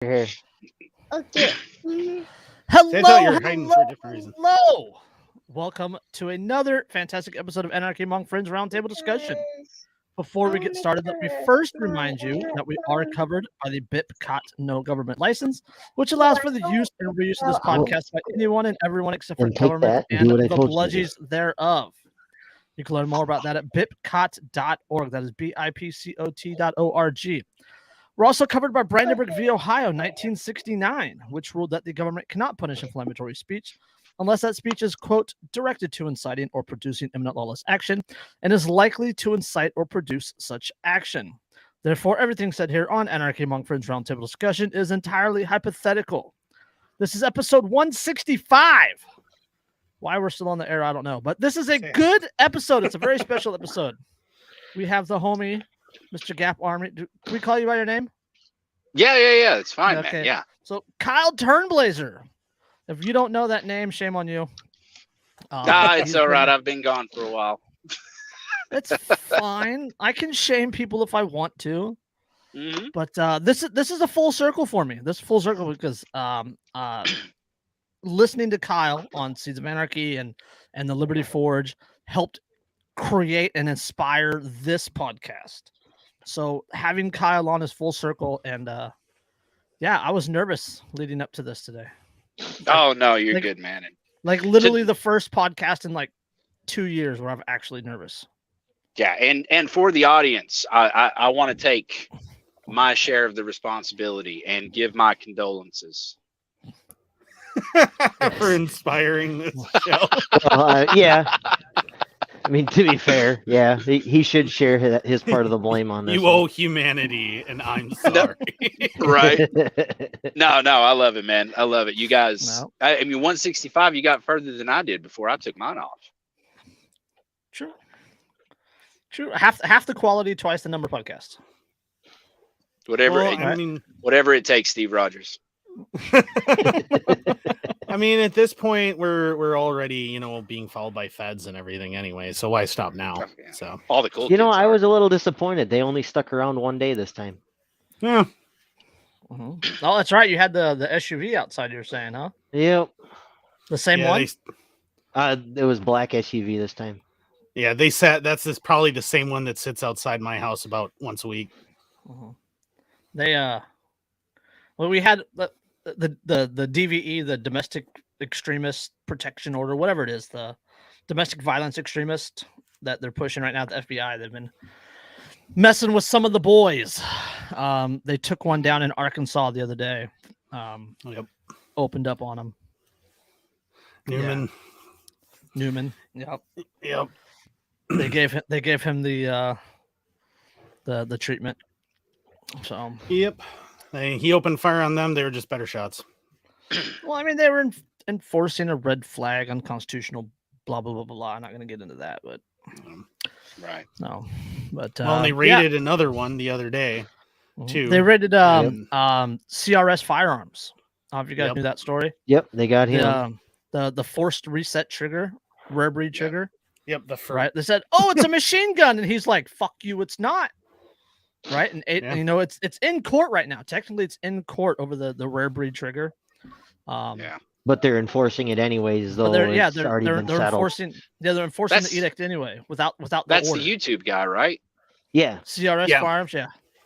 Here. Okay. Hello, I thought you were hiding for a different reason. hello. Welcome to another fantastic episode of Anarchy Among Friends Roundtable discussion. Before we get started, let me first remind you that we are covered by the BIPCOT No Government License, which allows for the use and reuse of this podcast by anyone and everyone except for Then take government that and and do what I the told you to do. bludgies thereof. You can learn more about that at bipcot.org. That is bipcot.org. We're also covered by Brandenburg v. Ohio, 1969, which ruled that the government cannot punish inflammatory speech unless that speech is, quote, directed to inciting or producing imminent lawless action and is likely to incite or produce such action. Therefore, everything said here on Anarchy Among Friends Roundtable discussion is entirely hypothetical. This is episode 165. Why we're still on the air, I don't know. But this is a good episode. It's a very special episode. We have the homie, Mr. Gap Armory. Can we call you by your name? Yeah. It's fine, Okay. man. Yeah. So Kyle Turnblazer. If you don't know that name, shame on you. It's all right. I've been gone for a while. It's fine. I can shame people if I want to. Mm-hmm. But this is a full circle for me. This is full circle because listening to Kyle on Seeds of Anarchy and the Liberty Forge helped create and inspire this podcast. So having Kyle on is full circle, and I was nervous leading up to this today. Oh no, you're good, man. Like literally the first podcast in like 2 years where I'm actually nervous. Yeah, and for the audience, I want to take my share of the responsibility and give my condolences. For inspiring this show. Yeah. I mean, to be fair, yeah, he should share his part of the blame on this. You owe humanity, and I'm sorry. Right? No, I love it, man. I love it. You guys, No. I mean, 165, you got further than I did before I took mine off. True. Half the quality, twice the number of podcasts. Whatever it takes, Steve Rogers. I mean, at this point, we're already, being followed by feds and everything anyway. So why stop now? Yeah. So All the cool. I was a little disappointed. They only stuck around one day this time. yeah, Mm-hmm. Oh, that's right. You had the SUV outside. You were saying, huh? Yep. The same one. It was black SUV this time. They said that's probably the same one that sits outside my house about once a week. Mm-hmm. We had the DVE, the Domestic Extremist Protection Order, whatever it is, the domestic violence extremist that they're pushing right now at the FBI. They've been messing with some of the boys. They took one down in Arkansas the other day. Opened up on them. Newman. Yep. They gave him the treatment. So. Yep. He opened fire on them. They were just better shots. Well, I mean, they were enforcing a red flag, unconstitutional, blah, blah, blah, blah, blah. I'm not going to get into that, but. Right. No. But. They raided another one the other day, too. They raided CRS Firearms. I don't know if you guys knew that story. Yep, they got him. The forced reset trigger, rare breed trigger. Yep, right. They said, "Oh, it's a machine gun," and he's like, "Fuck you, it's not." Right, and it's in court right now. Technically, it's in court over the rare breed trigger. But they're enforcing it anyways, though. They're enforcing the edict anyway without the That's order. The YouTube guy, right? Yeah. CRS Firearms.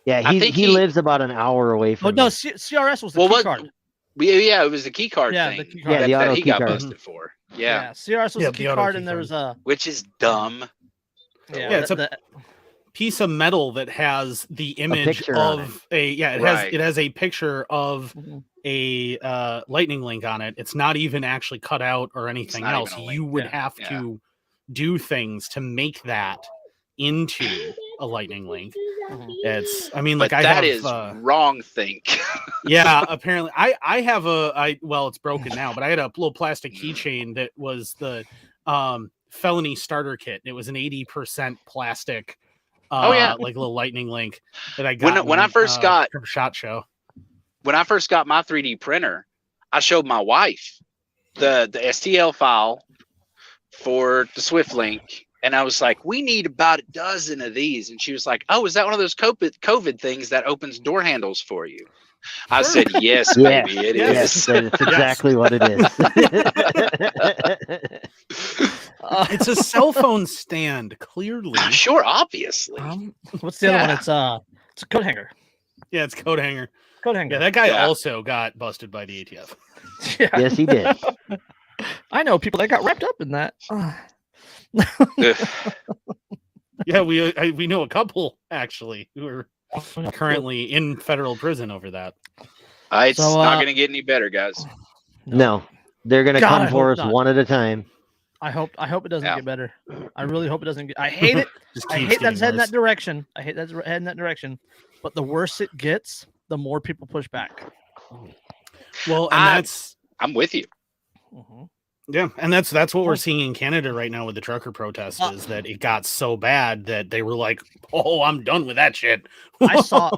Yeah, he lives about an hour away from. Oh no, CRS was the key card. Yeah, it was the key card thing. The key card. That he got busted for. Yeah. CRS was the key card, and there was which is dumb. Yeah, it's a piece of metal that has the image of it has a picture of a lightning link on it. It's not even actually cut out or anything else. You would have to do things to make that into a lightning link. That is wrong think. Yeah, apparently I have it's broken now, but I had a little plastic keychain that was the felony starter kit. It was an 80% plastic like a little lightning link that I got when I first got from SHOT Show. When I first got my 3D printer, I showed my wife the STL file for the Swift link, and I was like, "We need about a dozen of these." And she was like, "Oh, is that one of those COVID things that opens door handles for you?" I said, yes, baby, it is. That's exactly what it is. It's a cell phone stand, clearly. Sure, obviously. What's the other one? It's a coat hanger. Yeah, it's coat hanger. Coat hanger. Yeah, that guy also got busted by the ATF. Yes, he did. I know people that got wrapped up in that. Yeah, we know a couple actually who are currently in federal prison over that. It's not going to get any better, guys. No, they're going to come for us one at a time. I hope it doesn't get better. I really hope it doesn't get. I hate it. I hate that it's heading that direction. I hate that it's heading that direction. But the worse it gets, the more people push back. Well, and I'm with you. Mm-hmm. Yeah, and that's what we're seeing in Canada right now with the trucker protests is that it got so bad that they were like, "Oh, I'm done with that shit." I saw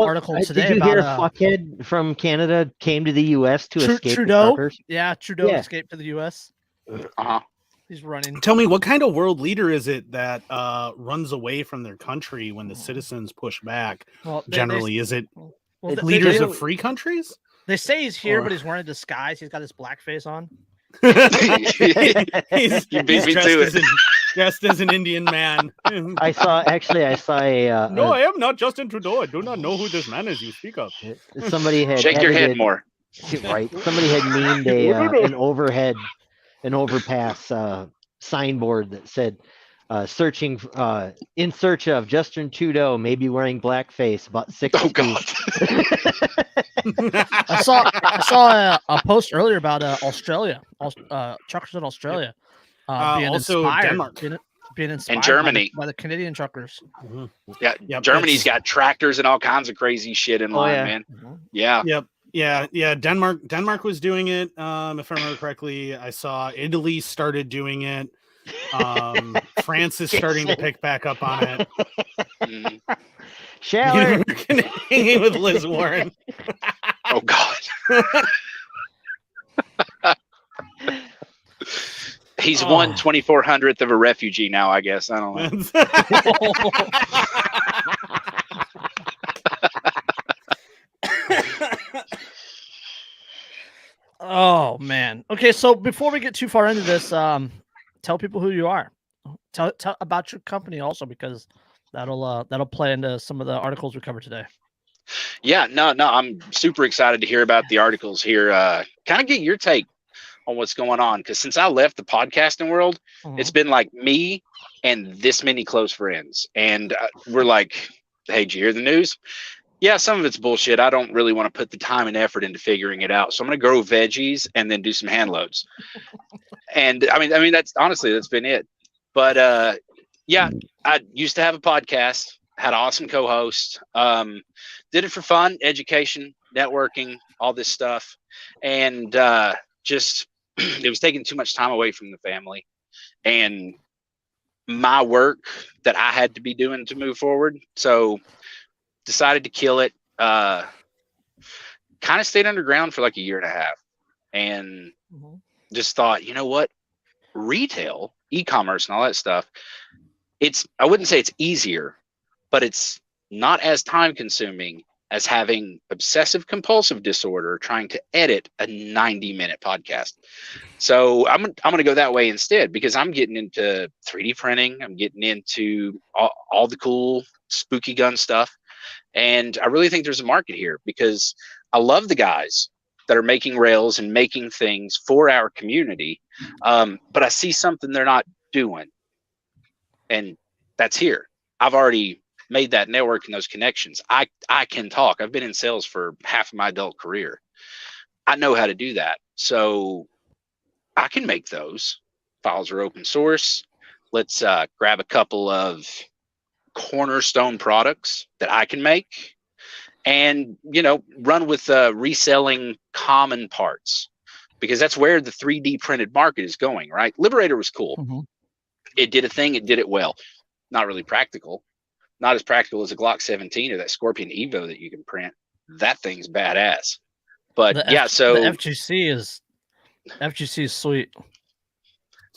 articles today. Did you hear a fuckhead from Canada came to the U.S. to escape Trudeau? The truckers? Yeah, Trudeau escaped to the U.S. Uh-huh. He's running. Tell me, what kind of world leader is it that runs away from their country when the citizens push back? Well, generally, is it leaders of free countries? They say he's here, but he's wearing a disguise. He's got his blackface on. he's dressed as an Indian man. I saw a no, I am not Justin Trudeau. I do not know who this man is you speak of. Somebody had shake your head more. Right. Somebody had memed an overpass signboard that said in search of Justin Trudeau, maybe wearing blackface, about 6 feet. Oh God. I saw a post earlier about Australia, truckers in Australia, being also inspired, Denmark, being inspired and Germany by the Canadian truckers. Mm-hmm. Yeah, yep, Germany's got tractors and all kinds of crazy shit in line, man. Mm-hmm. Yeah. Yep. Yeah. Denmark was doing it. If I remember correctly, I saw Italy started doing it. France is starting to pick back up on it. Shower hanging with Liz Warren. Oh God. He's 1/2400th of a refugee now, I guess. I don't know. Oh man. Okay, so before we get too far into this, tell people who you are. Tell about your company also, because that'll play into some of the articles we covered today. Yeah, no, I'm super excited to hear about the articles here. Kind of get your take on what's going on, because since I left the podcasting world, it's been like me and this many close friends, and we're like, "Hey, did you hear the news?" Yeah, some of it's bullshit. I don't really want to put the time and effort into figuring it out, so I'm going to grow veggies and then do some hand loads. And I mean, that's been it. But yeah, I used to have a podcast, had an awesome co-host, did it for fun, education, networking, all this stuff. And just, it was taking too much time away from the family and my work that I had to be doing to move forward. So decided to kill it, kind of stayed underground for like a year and a half, and just thought, you know what, retail, e-commerce and all that stuff, I wouldn't say it's easier, but it's not as time consuming as having obsessive compulsive disorder trying to edit a 90-minute podcast. So I'm going to go that way instead, because I'm getting into 3D printing. I'm getting into all the cool spooky gun stuff. And I really think there's a market here, because I love the guys that are making rails and making things for our community. But I see something they're not doing. And that's here. I've already made that network and those connections. I can talk. I've been in sales for half of my adult career. I know how to do that. So I can make those. Files are open source. Let's grab a couple of cornerstone products that I can make and, run with reselling common parts, because that's where the 3D printed market is going, right? Liberator was cool. It did a thing. It did it well. Not really practical. Not as practical as a Glock 17 or that Scorpion Evo that you can print. That thing's badass. But the FGC is sweet.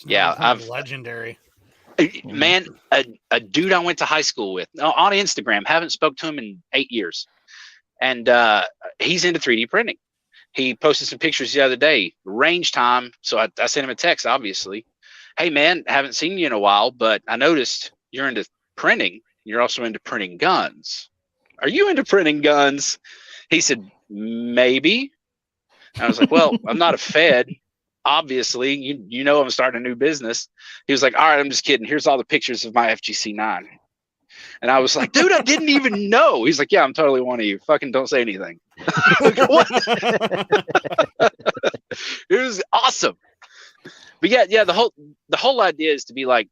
Yeah, I've legendary. Man, a dude I went to high school with on Instagram, haven't spoke to him in 8 years. and he's into 3D printing. He posted some pictures the other day, range time. So I sent him a text, obviously. Hey, man, haven't seen you in a while, but I noticed you're into printing. You're also into printing guns. Are you into printing guns? He said, maybe. And I was like, well, I'm not a Fed. Obviously, you know I'm starting a new business. He was like, all right, I'm just kidding. Here's all the pictures of my FGC9. And I was like, dude, I didn't even know. He's like, yeah, I'm totally one of you. Fucking don't say anything. Like, what? It was awesome. But yeah, the whole idea is to be like,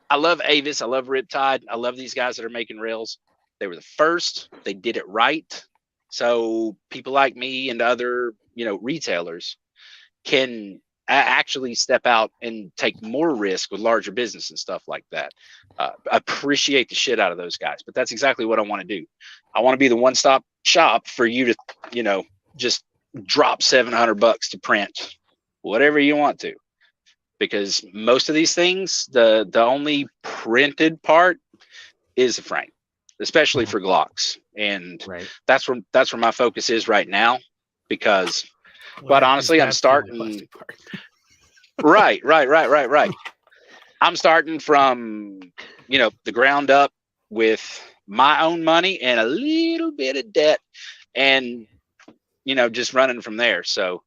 I love Avis, I love Riptide, I love these guys that are making rails. They were the first. They did it right. So people like me and other, retailers can actually step out and take more risk with larger business and stuff like that. Appreciate the shit out of those guys, but that's exactly what I want to do. I want to be the one-stop shop for you to, just drop $700 to print whatever you want to, because most of these things, the only printed part is the frame, especially for Glocks. And that's where my focus is right now, because quite honestly, I'm starting. Right. I'm starting from, the ground up with my own money and a little bit of debt, and, just running from there. So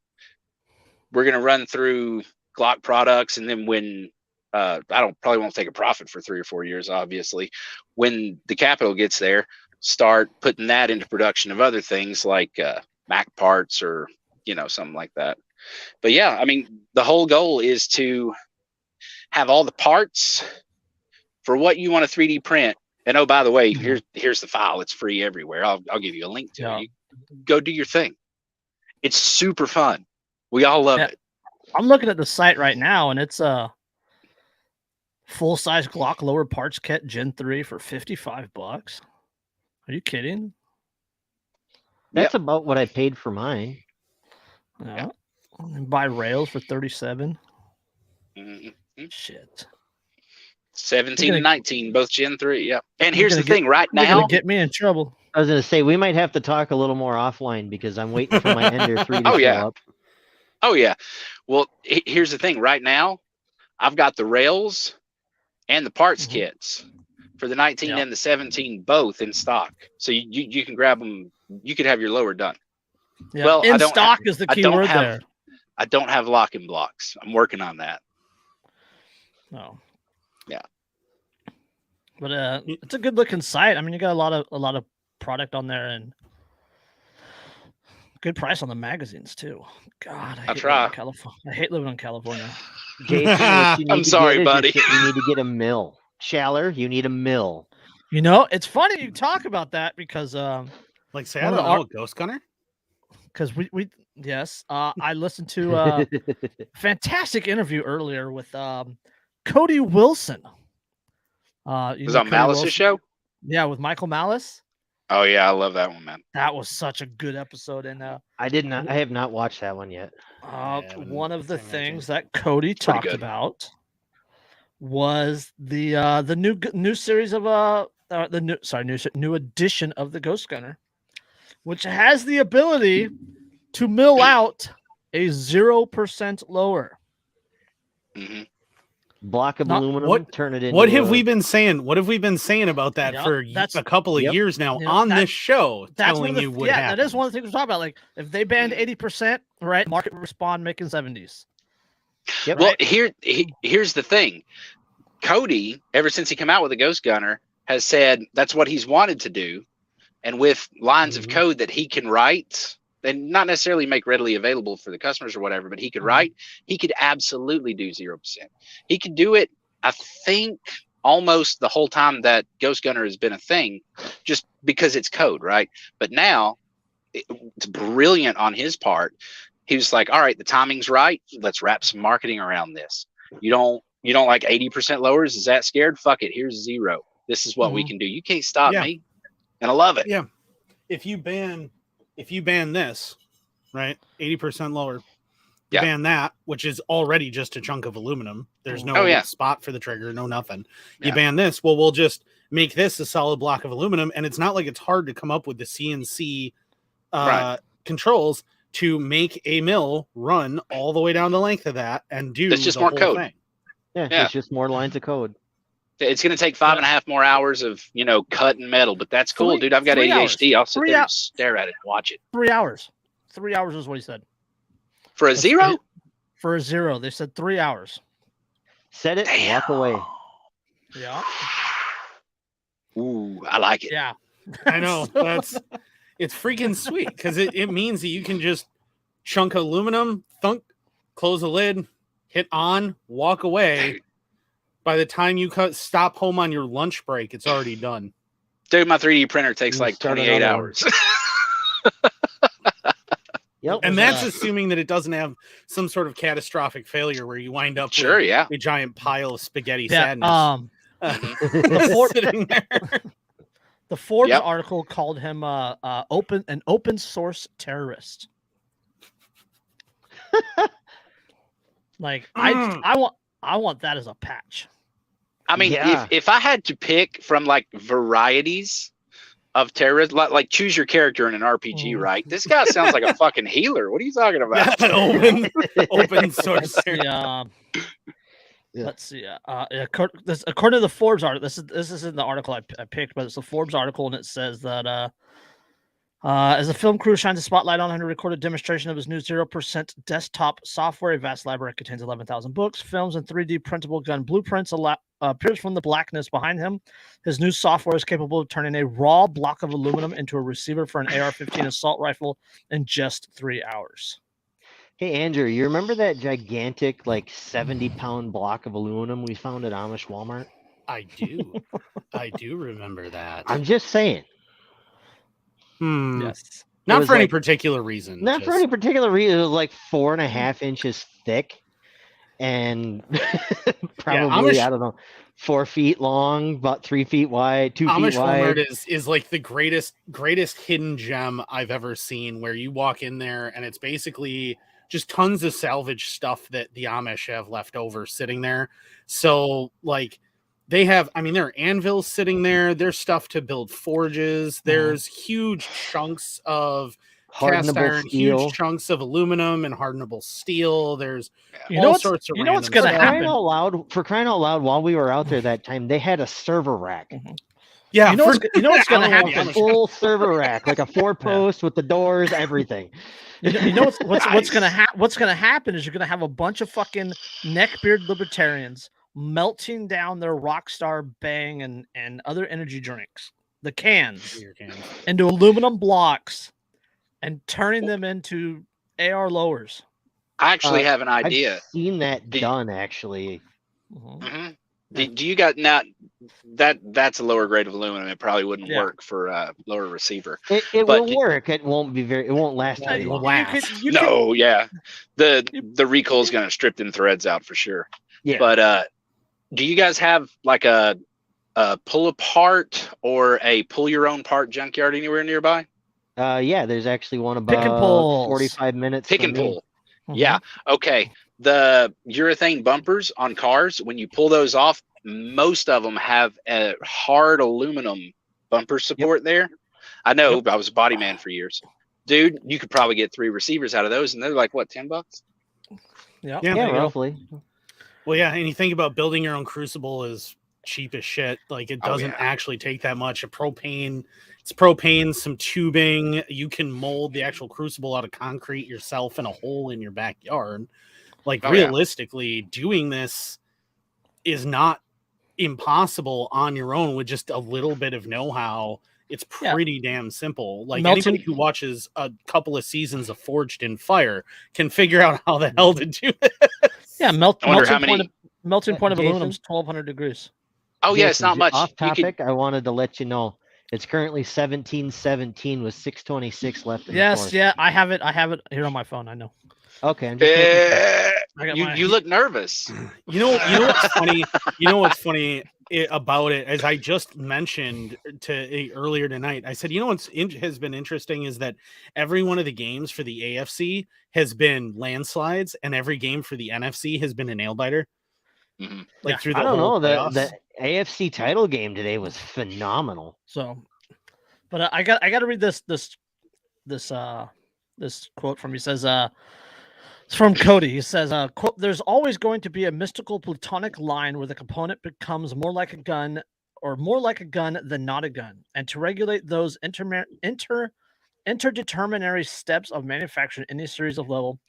we're going to run through Glock products. And then when, I probably won't take a profit for 3 or 4 years, obviously, when the capital gets there, start putting that into production of other things like, Mac parts or, something like that. But yeah, I mean, the whole goal is to have all the parts for what you want to 3D print. And oh, by the way, here's the file. It's free everywhere. I'll give you a link to it. Go do your thing. It's super fun. We all love it. I'm looking at the site right now, and it's a full-size Glock lower parts kit Gen 3 for $55. Are you kidding? That's about what I paid for mine. Yeah. And buy rails for 37. Mm-hmm. Shit. 17 and 19, both Gen 3. Yeah. And here's the thing right now. You're going to get me in trouble. I was going to say, we might have to talk a little more offline, because I'm waiting for my Ender 3 to show up. Oh, yeah. Well, here's the thing. Right now, I've got the rails and the parts kits for the 19 and the 17 both in stock. So you can grab them. You could have your lower done. Yeah. Well, in stock is the key word there. I don't have locking blocks. I'm working on that. Oh. Yeah. But it's a good looking site. I mean, you got a lot of product on there, and good price on the magazines too. God, I hate living in California. Jason, I'm sorry, buddy. You need to get a mill. Schaller, you need a mill. It's funny you talk about that, because I don't know a Ghost Gunner. Because I listened to a fantastic interview earlier with Cody Wilson. Was on Malice's show? Yeah, with Michael Malice. Oh yeah, I love that one, man. That was such a good episode, and I have not watched that one yet. One of the things that Cody talked about was the new series of new edition of the Ghost Gunner, which has the ability to mill out a 0% lower. Mm-hmm. Block of aluminum, turn it into. What have we been saying? What have we been saying about that for a couple of years now on this show? Telling you what happened. That is one of the things we're talking about. Like, if they banned 80%, right? Market will respond making 70s. Yep. Well, here's the thing. Cody, ever since he came out with the Ghost Gunner, has said that's what he's wanted to do, and with lines of code that he can write and not necessarily make readily available for the customers or whatever, but he could write, he could absolutely do 0%. He could do it, I think, almost the whole time that Ghost Gunner has been a thing, just because it's code, right? But now it's brilliant on his part. He was like, all right, the timing's right. Let's wrap some marketing around this. You don't like 80% lowers? Is that scared? Fuck it. Here's 0. This is what we can do. You can't stop me. And I love it. Yeah. If you ban this, right, 80% lower, ban that, which is already just a chunk of aluminum. There's no spot for the trigger, no nothing. You ban this, well, we'll just make this a solid block of aluminum. And it's not like it's hard to come up with the CNC controls to make a mill run all the way down the length of that and do it's just the more whole code. thing. Yeah, it's just more lines of code. It's going to take 5.5 more hours of, cutting metal, but that's cool, dude. I've got ADHD. I'll sit there and stare at it and watch it. 3 hours. 3 hours is what he said. For a zero? For a zero. They said 3 hours. Set it and walk away. Yeah. Ooh, I like it. Yeah. I know. It's freaking sweet because it means that you can just chunk aluminum, thunk, close the lid, hit on, walk away. By the time you stop home on your lunch break, it's already done. Dude, my 3D printer takes like 28 hours. Yep. And that's assuming that it doesn't have some sort of catastrophic failure where you wind up with a giant pile of spaghetti sadness. Sitting there. The Forbes article called him an open source terrorist. Like I want that as a patch. I mean, if I had to pick from like varieties of terrorism, like choose your character in an RPG, right? This guy sounds like a fucking healer. What are you talking about? Open source. Let's see. According to the Forbes article, this is in the article I picked, but it's the Forbes article, and it says that as the film crew shines a spotlight on him to record a demonstration of his new 0% desktop software, a vast library contains 11,000 books, films, and 3D printable gun blueprints appears from the blackness behind him. His new software is capable of turning a raw block of aluminum into a receiver for an AR-15 assault rifle in just 3 hours. Hey, Andrew, you remember that gigantic, like 70-pound block of aluminum we found at Amish Walmart? I do. I do remember that. I'm just saying. Yes. Not for any particular reason. Not for any particular reason. It was like 4.5 inches thick and probably, I don't know, 4 feet long, about 3 feet wide, 2 Amish feet wide. Walmart is like the greatest hidden gem I've ever seen, where you walk in there and it's basically just tons of salvage stuff that the Amish have left over sitting there. So like they have, there are anvils sitting there. There's stuff to build forges. There's huge chunks of cast iron, huge chunks of aluminum and hardenable steel. There's all sorts of what's going to happen. For crying out loud, while we were out there that time, they had a server rack. Yeah, you know what's going to happen. A full server rack, like a 4-post with the doors, everything. You know what's going to happen is you're going to have a bunch of fucking neckbeard libertarians melting down their Rockstar Bang and other energy drinks, the cans, into aluminum blocks and turning them into AR lowers. I actually have an idea. I've seen that done, actually. Do you got now? That's a lower grade of aluminum. It probably wouldn't work for a lower receiver. It will work. It won't last very long. The recoil is going to strip them threads out for sure. Yeah. But do you guys have like a pull apart or a pull your own part junkyard anywhere nearby? Yeah, there's actually one about 45 minutes. Pick and pull. Yeah. Okay. The urethane bumpers on cars, when you pull those off, most of them have a hard aluminum bumper support there. I know. I was a body man for years. Dude, you could probably get 3 receivers out of those, and they're like, what, $10? Yeah, roughly. Well, yeah, and you think about building your own crucible is cheap as shit. Like, it doesn't actually take that much. It's propane, some tubing. You can mold the actual crucible out of concrete yourself in a hole in your backyard. Like, realistically, doing this is not impossible on your own with just a little bit of know-how. It's pretty damn simple. Like, anybody who watches a couple of seasons of Forged in Fire can figure out how the hell to do this. Yeah, melting point of aluminum is 1,200 degrees. Oh, yeah, it's not much. Off topic, I wanted to let you know. It's currently 1717 with 626 left. I have it here on my phone. I know. Okay. I'm just you look nervous. You know what's funny? You know what's funny about it, as I just mentioned earlier tonight. I said, what's has been interesting is that every one of the games for the AFC has been landslides, and every game for the NFC has been a nail biter. Mm-hmm. Like through the I don't know playoffs. AFC title game today was phenomenal. So, but I got to read this quote from, he says, it's from Cody. He says, quote, "There's always going to be a mystical platonic line where the component becomes more like a gun than not a gun. And to regulate those interdeterminary steps of manufacturing any series of level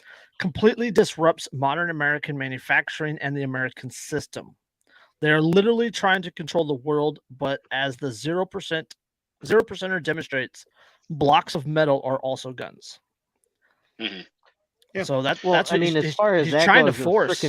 completely disrupts modern American manufacturing and the American system. They are literally trying to control the world, but as the 0%er demonstrates, blocks of metal are also guns." Mm-hmm. Yeah. So that's what as far as he's that trying goes, to force.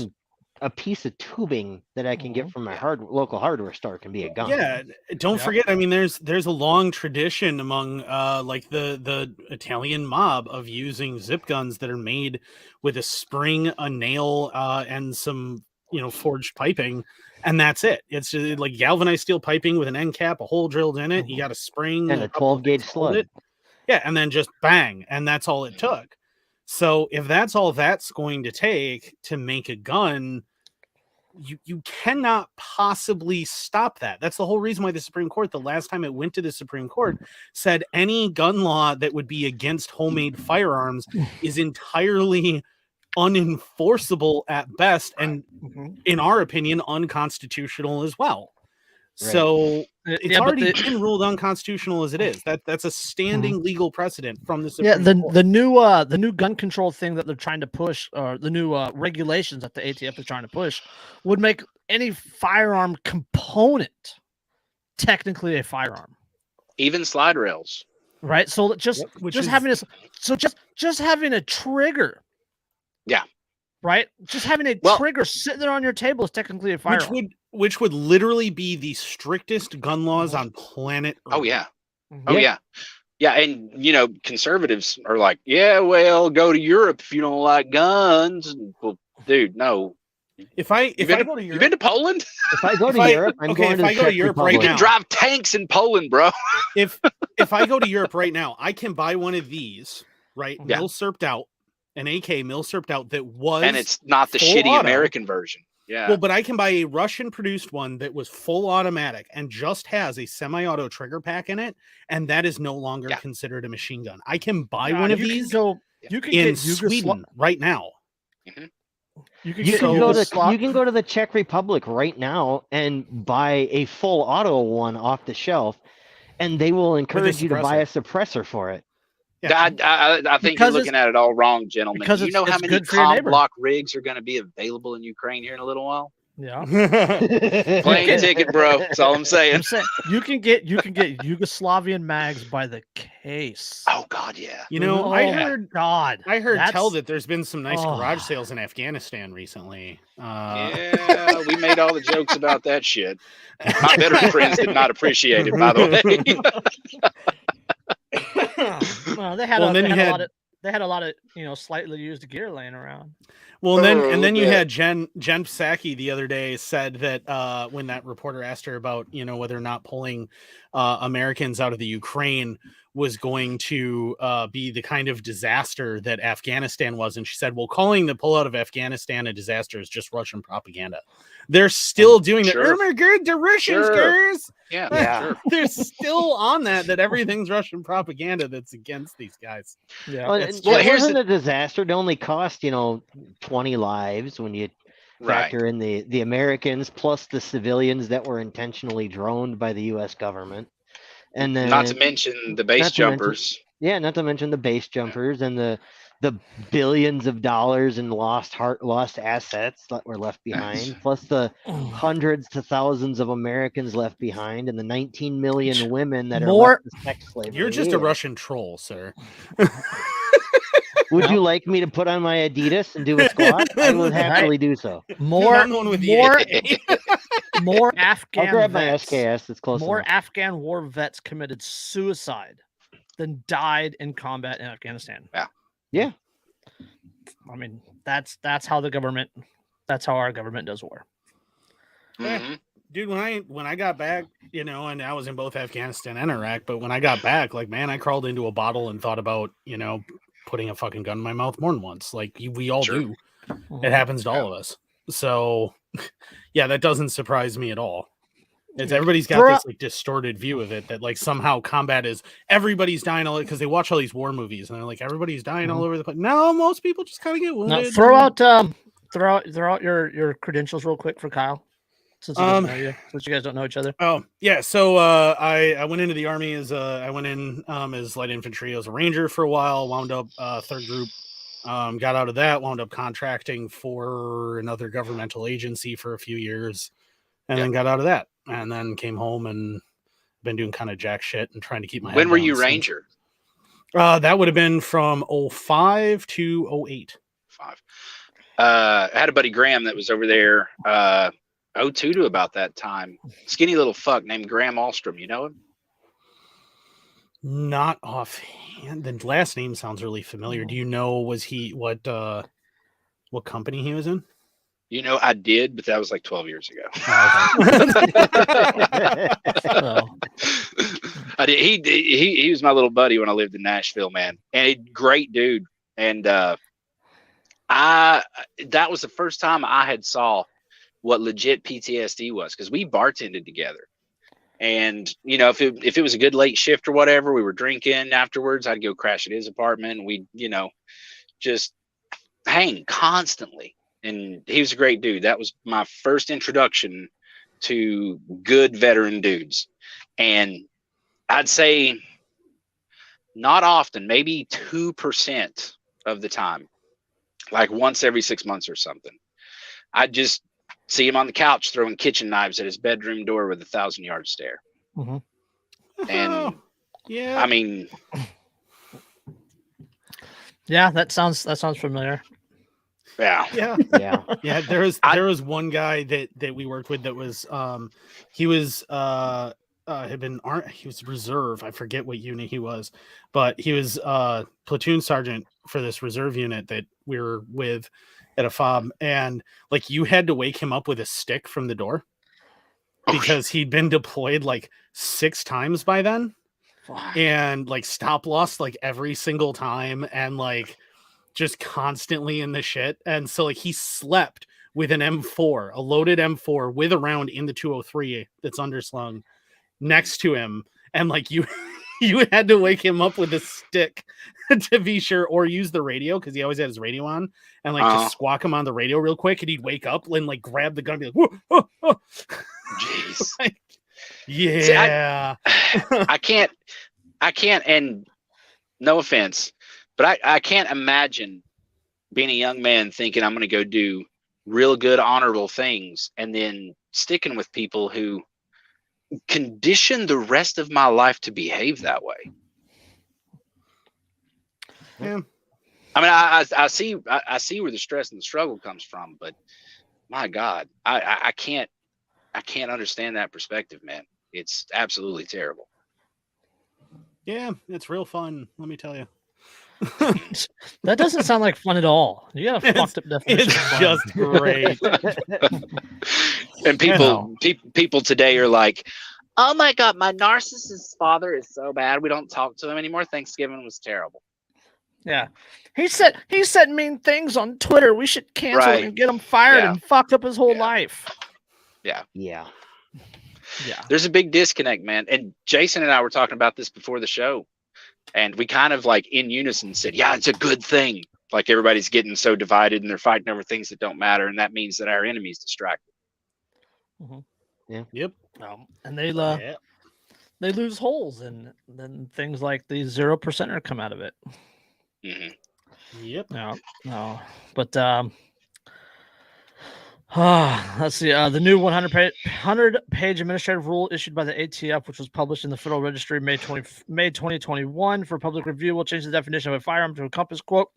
A piece of tubing that I can get from my local hardware store can be a gun. Yeah, don't forget. I mean, there's a long tradition among like the Italian mob of using zip guns that are made with a spring, a nail, and some forged piping, and that's it. It's just like galvanized steel piping with an end cap, a hole drilled in it. You got a spring and a 12-gauge slug. Yeah, and then just bang, and that's all it took. So if that's all that's going to take to make a gun, you cannot possibly stop that. That's the whole reason why the Supreme Court, the last time it went to the Supreme Court, said any gun law that would be against homemade firearms is entirely unenforceable at best, and in our opinion, unconstitutional as well. Right. So it's already been ruled unconstitutional as it is. That's a standing legal precedent from the Supreme Court. The new gun control thing that they're trying to push, or the new regulations that the ATF is trying to push, would make any firearm component technically a firearm. Even slide rails. Right. So just having a trigger. Yeah. Right. Just having a trigger sitting there on your table is technically a firearm. Which would literally be the strictest gun laws on planet Earth. Oh yeah. Oh yeah. Yeah, and conservatives are like, yeah, well, go to Europe if you don't like guns. Well, dude, no. If I go to Europe, you've been to Poland? If I go to Europe, I'm going to the Czech Republic. You can drive tanks in Poland, bro. If I go to Europe right now, I can buy one of these, right? Yeah. Mill-serped out, an AK mill-serped out that was, and it's not the shitty American version. Yeah. Well, but I can buy a Russian-produced one that was full automatic and just has a semi-auto trigger pack in it, and that is no longer considered a machine gun. I can buy one of these in Sweden right now. Mm-hmm. You can go to the Czech Republic right now and buy a full auto one off the shelf, and they will encourage you to buy a suppressor for it. Yeah. I think you're looking at it all wrong, gentlemen. Because you know how many com block rigs are going to be available in Ukraine here in a little while? Yeah. Plane ticket, bro. That's all I'm saying. You can get Yugoslavian mags by the case. Oh God, yeah. I heard tell that there's been some nice garage sales in Afghanistan recently. Yeah, we made all the jokes about that shit. My veteran friends did not appreciate it, by the way. Well, they had a lot of slightly used gear laying around. Well, and then you had Jen Psaki the other day said that when that reporter asked her about whether or not pulling Americans out of the Ukraine was going to be the kind of disaster that Afghanistan was, and she said, well, calling the pullout of Afghanistan a disaster is just Russian propaganda. They're still doing that. Oh my God, the Russians, girls. Yeah. Sure. They're still on that everything's Russian propaganda that's against these guys. Yeah. Well, it wasn't a disaster. It only cost 20 lives when you factor in the Americans plus the civilians that were intentionally droned by the U.S. government. And then not to mention the base jumpers. Not to mention the base jumpers and the billions of dollars in lost assets that were left behind, plus the hundreds to thousands of Americans left behind, and the 19 million women that are left to sex slavery. You're just a Russian troll, sir. Would you like me to put on my Adidas and do a squat? I would happily do so. More Afghan. I'll grab my SKS. It's close. More enough. Afghan war vets committed suicide than died in combat in Afghanistan. Yeah. I mean, that's how our government does war. Mm-hmm. Dude, when I got back, and I was in both Afghanistan and Iraq, but when I got back, I crawled into a bottle and thought about, putting a fucking gun in my mouth more than once. Like we all do. It happens to all of us. So yeah, that doesn't surprise me at all. It's everybody's got this like distorted view of it that like somehow combat is everybody's dying all because they watch all these war movies and they're like everybody's dying all over the place. No, most people just kind of get wounded. Now, throw out your credentials real quick for Kyle, since he doesn't know you, since you guys don't know each other. Oh yeah, so I went into the Army as as light infantry. I was a ranger for a while. Wound up third group. Got out of that. Wound up contracting for another governmental agency for a few years, and then got out of that. And then came home and been doing kind of jack shit and trying to keep my head When were down you since. Ranger? That would have been from 05 to 08. 5. I had a buddy Graham that was over there 02 to about that time. Skinny little fuck named Graham Alstrom. You know him? Not offhand. The last name sounds really familiar. Do you know what company he was in? You know, I did, but that was like 12 years ago. I did. He was my little buddy when I lived in Nashville, man, and a great dude. And that was the first time I had saw what legit PTSD was, because we bartended together. And you know, if it was a good late shift or whatever, we were drinking afterwards. I'd go crash at his apartment, and we'd just hang constantly. And he was a great dude. That was my first introduction to good veteran dudes. And I'd say not often, maybe 2% of the time, like once every 6 months or something, I'd just see him on the couch throwing kitchen knives at his bedroom door with a 1,000-yard stare. Mm-hmm. And yeah, I mean, yeah, that sounds familiar. Yeah. There was one guy that we worked with that was he was reserve. I forget what unit he was, but he was platoon sergeant for this reserve unit that we were with at a FOB, and like you had to wake him up with a stick from the door because he'd been deployed like 6 times by then. And like stop loss like every single time, and like just constantly in the shit. And so like he slept with an M4, a loaded M4 with a round in the 203 that's underslung next to him, and like you had to wake him up with a stick to be sure, or use the radio because he always had his radio on, and like just squawk him on the radio real quick, and he'd wake up and like grab the gun and be like, whoa, oh, oh. Jeez. Like, yeah. See, I can't, and no offense, but I can't imagine being a young man thinking I'm going to go do real good, honorable things, and then sticking with people who condition the rest of my life to behave that way. Yeah. I mean, I see where the stress and the struggle comes from, but my God, I can't understand that perspective, man. It's absolutely terrible. Yeah, it's real fun, let me tell you. That doesn't sound like fun at all. You got a fucked up definition. It's just great. And people today are like, oh my God, my narcissist father is so bad. We don't talk to him anymore. Thanksgiving was terrible. Yeah. He said mean things on Twitter. We should cancel him and get him fired and fucked up his whole life. Yeah. Yeah. There's a big disconnect, man. And Jason and I were talking about this before the show. And we kind of like in unison said, yeah, it's a good thing. Like everybody's getting so divided and they're fighting over things that don't matter. And that means that our enemy's distracted. Mm-hmm. Yeah. Yep. And they lose holes, and then things like the 0%er come out of it. Mm-hmm. Yep. No. But let's see. The new 100-page administrative rule issued by the ATF, which was published in the Federal Registry May 2021 for public review, will change the definition of a firearm to encompass, quote,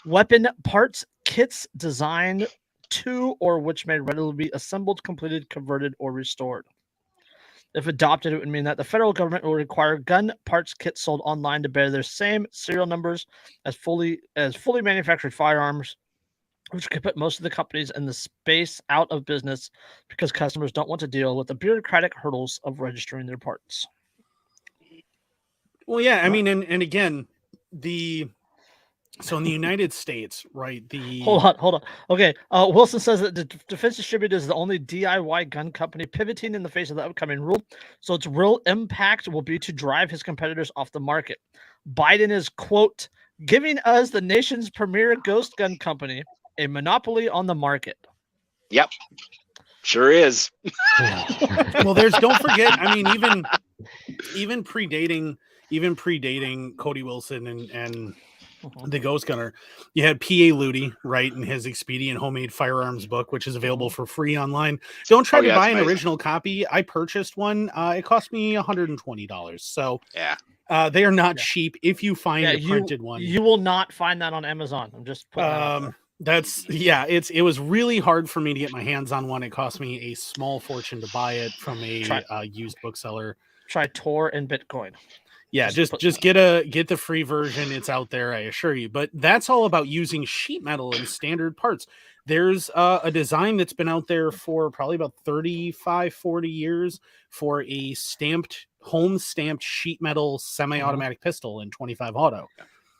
weapon parts kits designed to or which may readily be assembled, completed, converted, or restored. If adopted, it would mean that the federal government will require gun parts kits sold online to bear their same serial numbers as fully manufactured firearms, which could put most of the companies in the space out of business because customers don't want to deal with the bureaucratic hurdles of registering their parts. Well, yeah, I mean, and again, the So in the United States, right? Hold on. Okay, Wilson says that the Defense Distributors is the only DIY gun company pivoting in the face of the upcoming rule. So its real impact will be to drive his competitors off the market. Biden is, quote, giving us the nation's premier ghost gun company a monopoly on the market. Yep, sure is. Well, don't forget. I mean, even predating Cody Wilson and the Ghost Gunner, you had P.A. Luty, right, in his Expedient Homemade Firearms book, which is available for free online. Don't try to buy an original copy. I purchased one. It cost me $120. So yeah, they are not cheap. If you find a printed one, you will not find that on Amazon. I'm just putting that out there. It was really hard for me to get my hands on one. It cost me a small fortune to buy it from a used bookseller. Try Tor and Bitcoin. Yeah, just get the free version. It's out there, I assure you. But that's all about using sheet metal and standard parts. There's a design that's been out there for probably about 35, 40 years for a home stamped sheet metal semi-automatic pistol in 25 auto.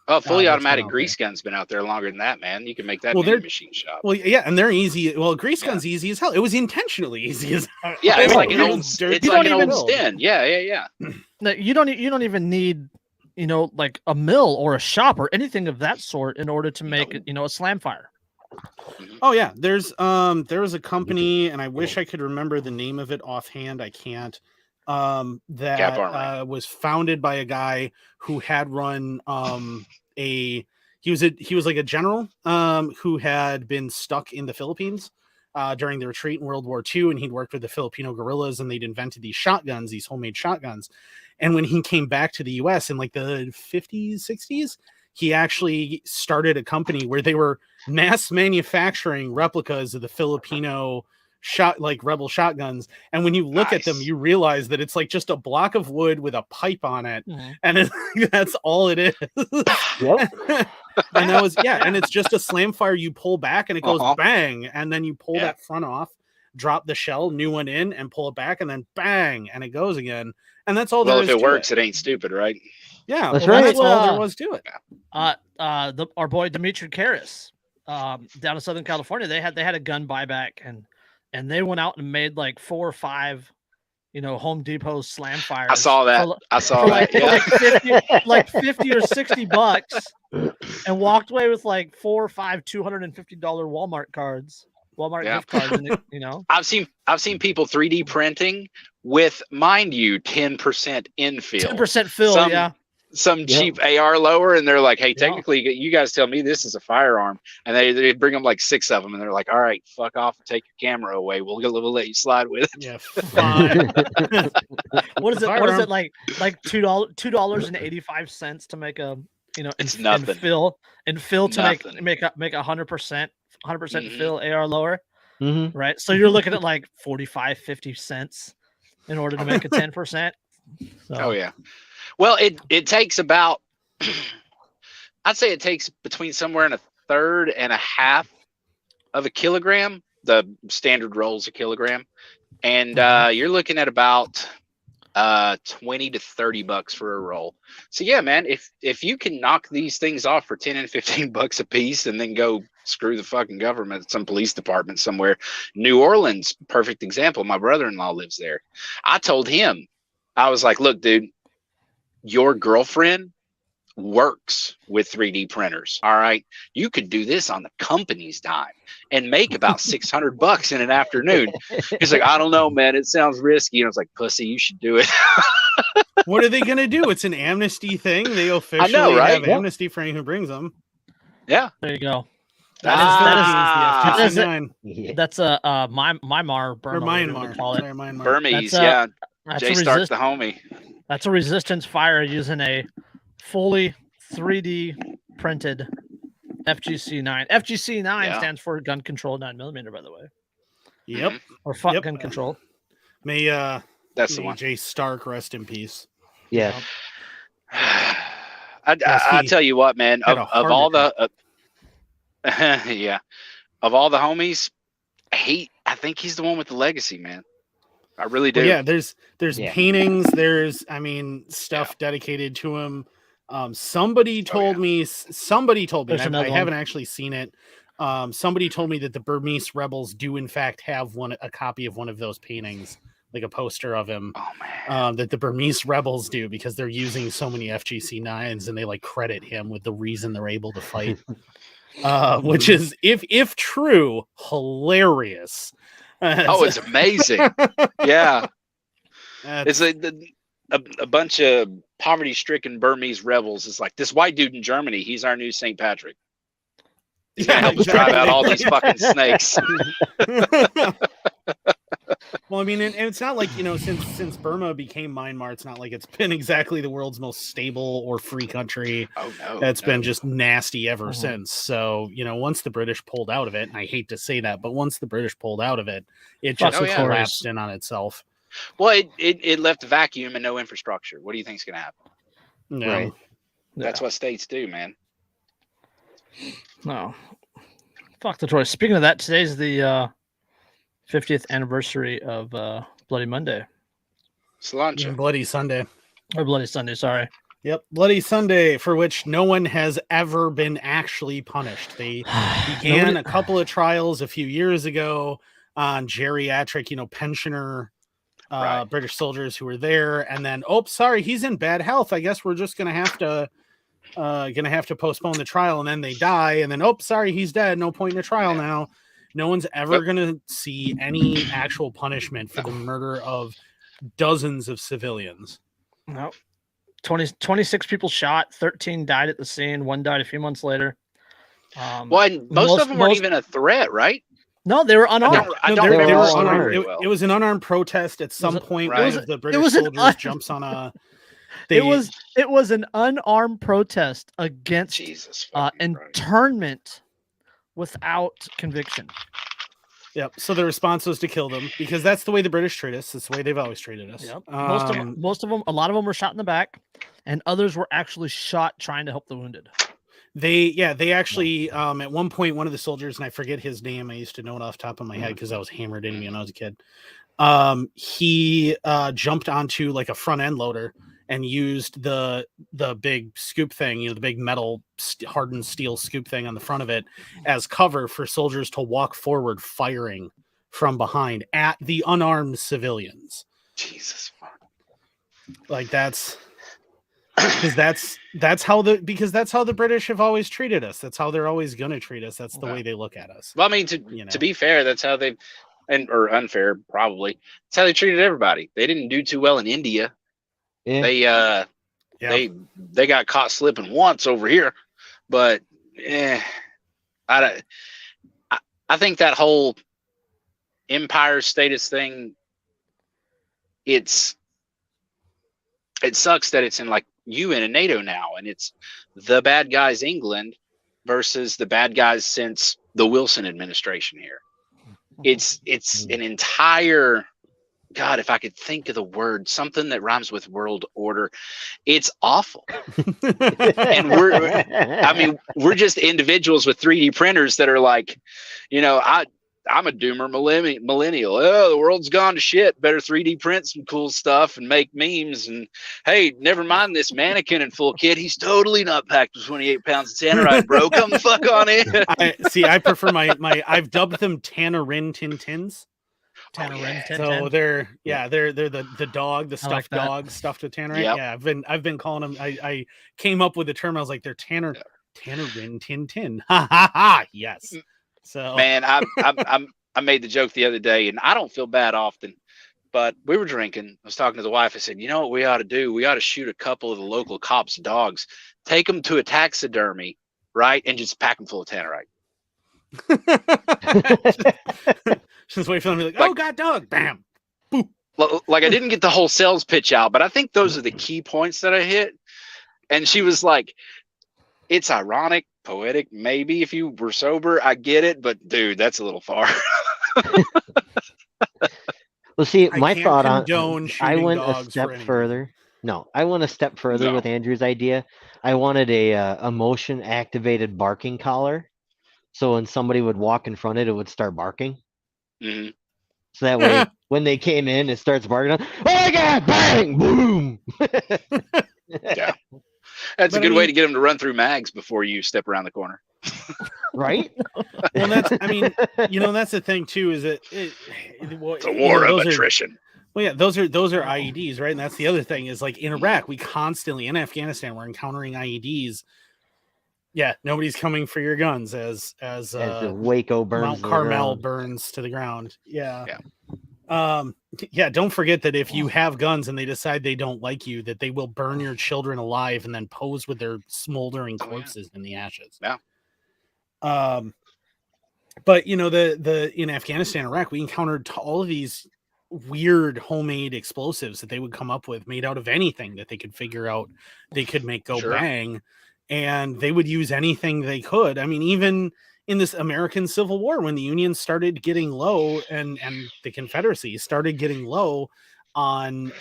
Oh, fully automatic grease gun's been out there longer than that, man. You can make that in a machine shop. Well, yeah, and they're easy. Well, grease gun's easy as hell. It was intentionally easy as hell. Yeah, it's like an old Sten. Yeah. No, you don't even need, like a mill or a shop or anything of that sort in order to make a slam fire. Oh yeah, there was a company, and I wish I could remember the name of it offhand. I can't. That was founded by a guy who had run he was like a general who had been stuck in the Philippines during the retreat in World War II, and he'd worked with the Filipino guerrillas, and they'd invented these homemade shotguns. And when he came back to the US in like the 50s, 60s, he actually started a company where they were mass manufacturing replicas of the Filipino rebel shotguns. And when you look at them, you realize that it's like just a block of wood with a pipe on it. And that's all it is. Yep. And and it's just a slam fire. You pull back and it goes bang. And then you pull that front off, drop the shell, new one in, and pull it back, and then bang, and it goes again. And that's all there is. Well, if it works, it ain't stupid, right? Yeah, that's right. That's all there was to it. Our boy Dimitri Karas, down in Southern California, they had a gun buyback, and they went out and made like 4 or 5, Home Depot slam fires. I saw that. Like 50 or $60, and walked away with like 4 or 5 $250 Walmart gift cards. And I've seen people 3D printing with, mind you, 10% infill, 10% fill. Some cheap AR lower, and they're like, hey, technically, you guys tell me this is a firearm, and they bring them like 6 of them, and they're like, all right, fuck off and take your camera away. We'll let you slide with it. Yeah, fine. What is it like $2.85 to make a it's nothing. And fill to make 100% fill AR lower, right? So you're looking at like 45-50 cents in order to make a 10%. So. Oh yeah. Well, it takes about, I'd say it takes between somewhere in 1/3 and 1/2 of a kilogram. The standard roll's a kilogram, and you're looking at about $20 to $30 for a roll. So yeah, man, if you can knock these things off for $10 and $15 a piece, and then go screw the fucking government, some police department somewhere. New Orleans, perfect example. My brother-in-law lives there. I told him, I was like, look, dude, your girlfriend works with 3D printers. All right. You could do this on the company's dime and make about $600 in an afternoon. He's like, I don't know, man. It sounds risky. And I was like, pussy, you should do it. What are they going to do? It's an amnesty thing. They officially have amnesty for anyone who brings them. Yeah. There you go. That is that's a Myanmar, Burma, or Myanmar. We call it. Myanmar. Burmese, Jay Stark's the homie. That's a resistance fire using a fully 3D printed FGC-9. FGC-9 stands for gun control 9mm, by the way. Yep. Or gun control. May that's the one. Jay Stark rest in peace. Yeah. I tell you what, man. Of all the of all the homies, I think he's the one with the legacy, man. I really do. Well, yeah, there's paintings, there's stuff dedicated to him. Somebody told me, and I haven't actually seen it. Somebody told me that the Burmese rebels do in fact have a copy of one of those paintings, like a poster of him. Oh man. That the Burmese rebels do, because they're using so many FGC 9s and they like credit him with the reason they're able to fight. Which is, if true, hilarious. It's amazing. Yeah. It's a bunch of poverty-stricken Burmese rebels. It's like, this white dude in Germany, he's our new St. Patrick. He's gonna help us drive out all these fucking snakes. Well, I mean, and it's not like, since Burma became Myanmar, it's not like it's been exactly the world's most stable or free country. Oh no, it's been just nasty ever since. So, once the British pulled out of it, and I hate to say that, but once the British pulled out of it, it just collapsed in on itself. Well, it left a vacuum and no infrastructure. What do you think is going to happen? No. Right. That's what states do, man. No. Fuck the choice. Speaking of that, today's the 50th anniversary of Bloody Monday. Cilantro. Bloody Sunday. Or Bloody Sunday, sorry. Yep, Bloody Sunday, for which no one has ever been actually punished. They began a couple of trials a few years ago on geriatric, pensioner British soldiers who were there, and then, sorry, he's in bad health. I guess we're just gonna have to postpone the trial, and then they die, and then sorry, he's dead. No point in the trial now. No one's ever gonna see any actual punishment for the murder of dozens of civilians. No. 26 people shot, 13 died at the scene, 1 died a few months later. Most of them weren't even a threat, right? No, they were unarmed. They were unarmed. It was an unarmed protest at some point. Right. One of the British soldiers jumps on a. It was an unarmed protest against internment without conviction. Yep. So the response was to kill them, because that's the way the British treat us. That's the way they've always treated us. Yep. Most of them, a lot of them were shot in the back, and others were actually shot trying to help the wounded. They actually, at one point, one of the soldiers, and I forget his name, I used to know it off the top of my head because I was hammered into me when I was a kid. He jumped onto like a front end loader and used the big scoop thing, the big metal hardened steel scoop thing on the front of it as cover for soldiers to walk forward, firing from behind at the unarmed civilians. Jesus fuck. Like that's how the British have always treated us. That's how they're always going to treat us. That's the way they look at us. Well, I mean, to be fair, that's how they, or unfair, probably. That's how they treated everybody. They didn't do too well in India. Yeah. They got caught slipping once over here, but I think that whole empire status thing, it sucks that it's in like UN and NATO now, and it's the bad guys England versus the bad guys since the Wilson administration here. It's an entire, God, if I could think of the word, something that rhymes with world order. It's awful. And we're just individuals with 3D printers that are like, I'm a doomer millennial. Oh, the world's gone to shit. Better 3D print some cool stuff and make memes. And hey, never mind this mannequin in full kit. He's totally not packed with 28 pounds of tannerite, bro. Come the fuck on in. I prefer my I've dubbed them Tannerin Tintins. So they're the dog, the stuffed dog stuffed with tannerite. Yep. Yeah, I've been calling them. I came up with the term. I was like, they're Tannerin Tintin. Ha ha ha. Yes. So man, I made the joke the other day, and I don't feel bad often, but we were drinking. I was talking to the wife. I said, you know what we ought to do? We ought to shoot a couple of the local cops' dogs, take them to a taxidermy, right, and just pack them full of tannerite. Just wait for them to be like, oh god, dog, bam, boop. Like I didn't get the whole sales pitch out, but I think those are the key points that I hit. And she was like, it's ironic, poetic, maybe if you were sober, I get it, but dude, that's a little far. Well, see, my thought on I went a step further. No, I went a step further with Andrew's idea. I wanted a motion activated barking collar, so when somebody would walk in front of it, it would start barking. Mm-hmm. So that way, when they came in, it starts barking. Oh my god! Bang! Boom! Yeah. That's a good way to get them to run through mags before you step around the corner. Right? Well, that's that's the thing too, is that it's a war of attrition. Those are IEDs, right? And that's the other thing is like in Iraq, we constantly in Afghanistan, we're encountering IEDs. Yeah, nobody's coming for your guns as the Waco burns Mount Carmel burns to the ground. Yeah. Don't forget that if you have guns and they decide they don't like you, that they will burn your children alive and then pose with their smoldering corpses in the ashes. Yeah. But the in Afghanistan, Iraq, we encountered all of these weird homemade explosives that they would come up with made out of anything that they could figure out they could make go bang. And they would use anything they could. I mean, even in this American Civil War, when the Union started getting low and the Confederacy started getting low on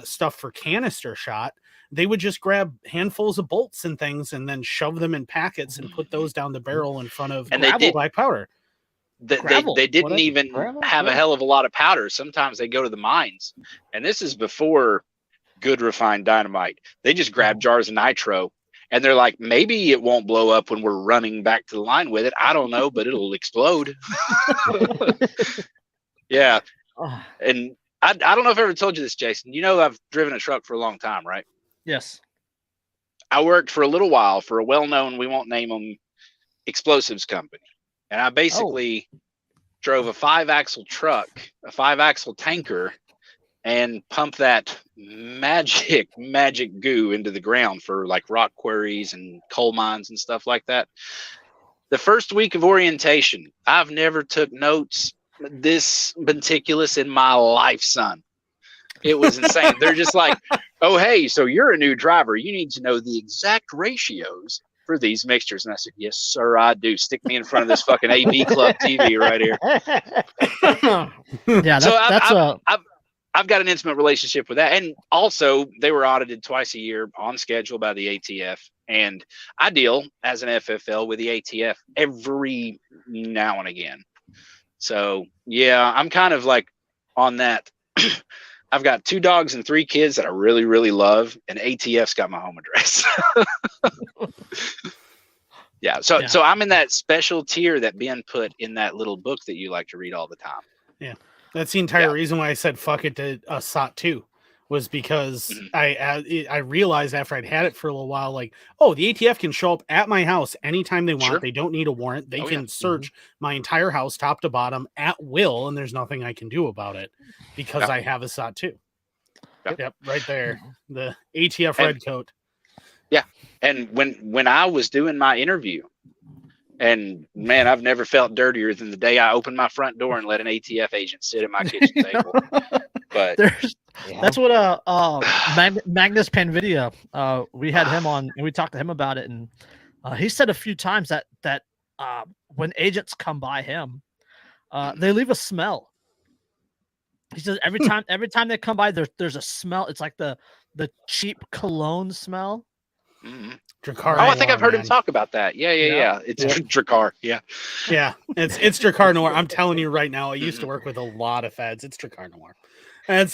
stuff for canister shot, they would just grab handfuls of bolts and things and then shove them in packets and put those down the barrel in front of black powder. They didn't even have a hell of a lot of powder. Sometimes they go to the mines. And this is before good refined dynamite. They just grab jars of nitro. And they're like, maybe it won't blow up when we're running back to the line with it. I don't know, but it'll explode. Yeah. And I don't know if I ever told you this, Jason. I've driven a truck for a long time, right? Yes. I worked for a little while for a well-known, we won't name them, explosives company. And I basically drove a 5-axle truck, a 5-axle tanker, and pump that magic goo into the ground for like rock quarries and coal mines and stuff like that. The first week of orientation, I've never took notes this meticulous in my life, son. It was insane. They're just like, oh, hey, so you're a new driver. You need to know the exact ratios for these mixtures. And I said, yes, sir, I do. Stick me in front of this fucking AV Club TV right here. Yeah, so I've got an intimate relationship with that. And also, they were audited twice a year on schedule by the ATF. And I deal as an FFL with the ATF every now and again. So, yeah, I'm kind of like on that. I've got 2 dogs and 3 kids that I really, really love. And ATF's got my home address. So I'm in that special tier that Ben put in that little book that you like to read all the time. Yeah. That's the entire reason why I said fuck it to SOT 2 was because I realized after I'd had it for a little while, like, oh, the ATF can show up at my house anytime they want. Sure. They don't need a warrant. They can search my entire house top to bottom at will, and there's nothing I can do about it because I have a SOT 2. Yep, right there. The ATF red coat. Yeah. And when I was doing my interview, and man, I've never felt dirtier than the day I opened my front door and let an ATF agent sit at my kitchen table. But that's what Magnus Panvidia, we had him on and we talked to him about it, and he said a few times that when agents come by him, they leave a smell. He says every time they come by, there's a smell. It's like the cheap cologne smell. Mm-hmm. Drakkar. I think I've heard him talk about that. Yeah. It's Drakkar. Yeah. It's Drakkar Noir. I'm telling you right now, I used to work with a lot of feds. It's Drakkar Noir. And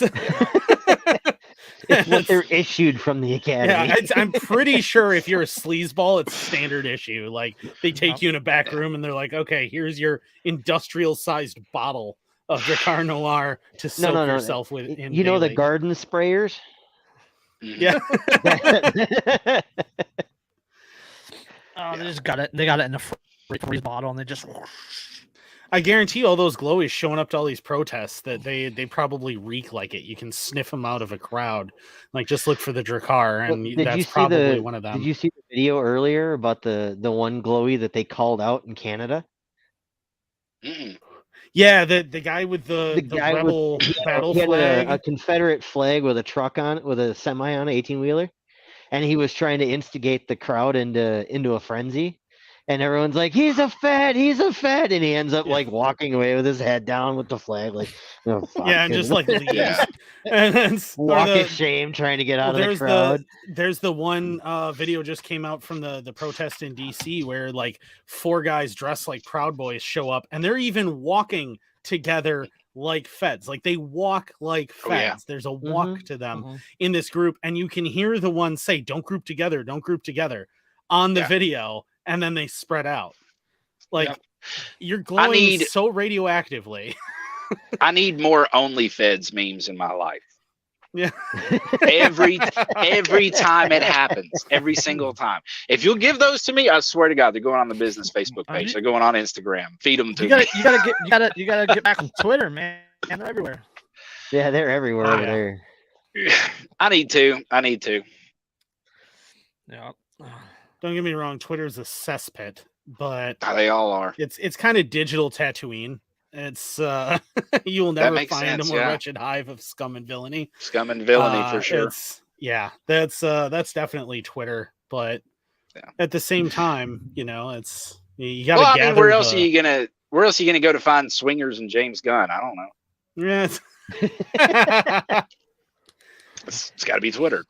it's what they're issued from the academy. Yeah, I'm pretty sure if you're a sleazeball, it's standard issue. Like they take you in a back room and they're like, okay, here's your industrial sized bottle of Drakkar Noir to soak yourself with. You know the garden sprayers? Yeah. They just got it. They got it in a freeze bottle, and they just. I guarantee all those glowies showing up to all these protests that they probably reek like it. You can sniff them out of a crowd. Like just look for the Drakkar, and that's probably one of them. Did you see the video earlier about the one glowy that they called out in Canada? Mm-mm. Yeah, the guy with the rebel battle flag, a Confederate flag with a truck on it, with a semi on, 18-wheeler, and he was trying to instigate the crowd into a frenzy, and everyone's like, "He's a Fed, and he ends up like walking away with his head down with the flag, like, oh, fuck, and just like leaves. And then walk of shame trying to get out of the crowd. There's the one video just came out from the protest in DC where like 4 guys dressed like Proud Boys show up, and they're even walking together like feds. Like they walk like feds. Oh, yeah. There's a walk to them in this group, and you can hear the one say, "Don't group together, don't group together," on the video, and then they spread out. Like you're glowing so radioactively. I need more OnlyFeds memes in my life. Yeah. every time it happens, every single time. If you'll give those to me, I swear to God, they're going on the business Facebook page. They're going on Instagram. Feed them to me. You gotta get back on Twitter, man. They're everywhere. Yeah, they're everywhere over there. I need to. Yeah. Don't get me wrong, Twitter's a cesspit, but they all are. It's kind of digital Tatooine. It's you will never find a more wretched hive of scum and villainy. Scum and villainy for sure. That's definitely Twitter, but at the same time, you know, it's you got to gather. I mean, where else are you gonna go to find swingers and James Gunn? I don't know. Yes. It's got to be Twitter.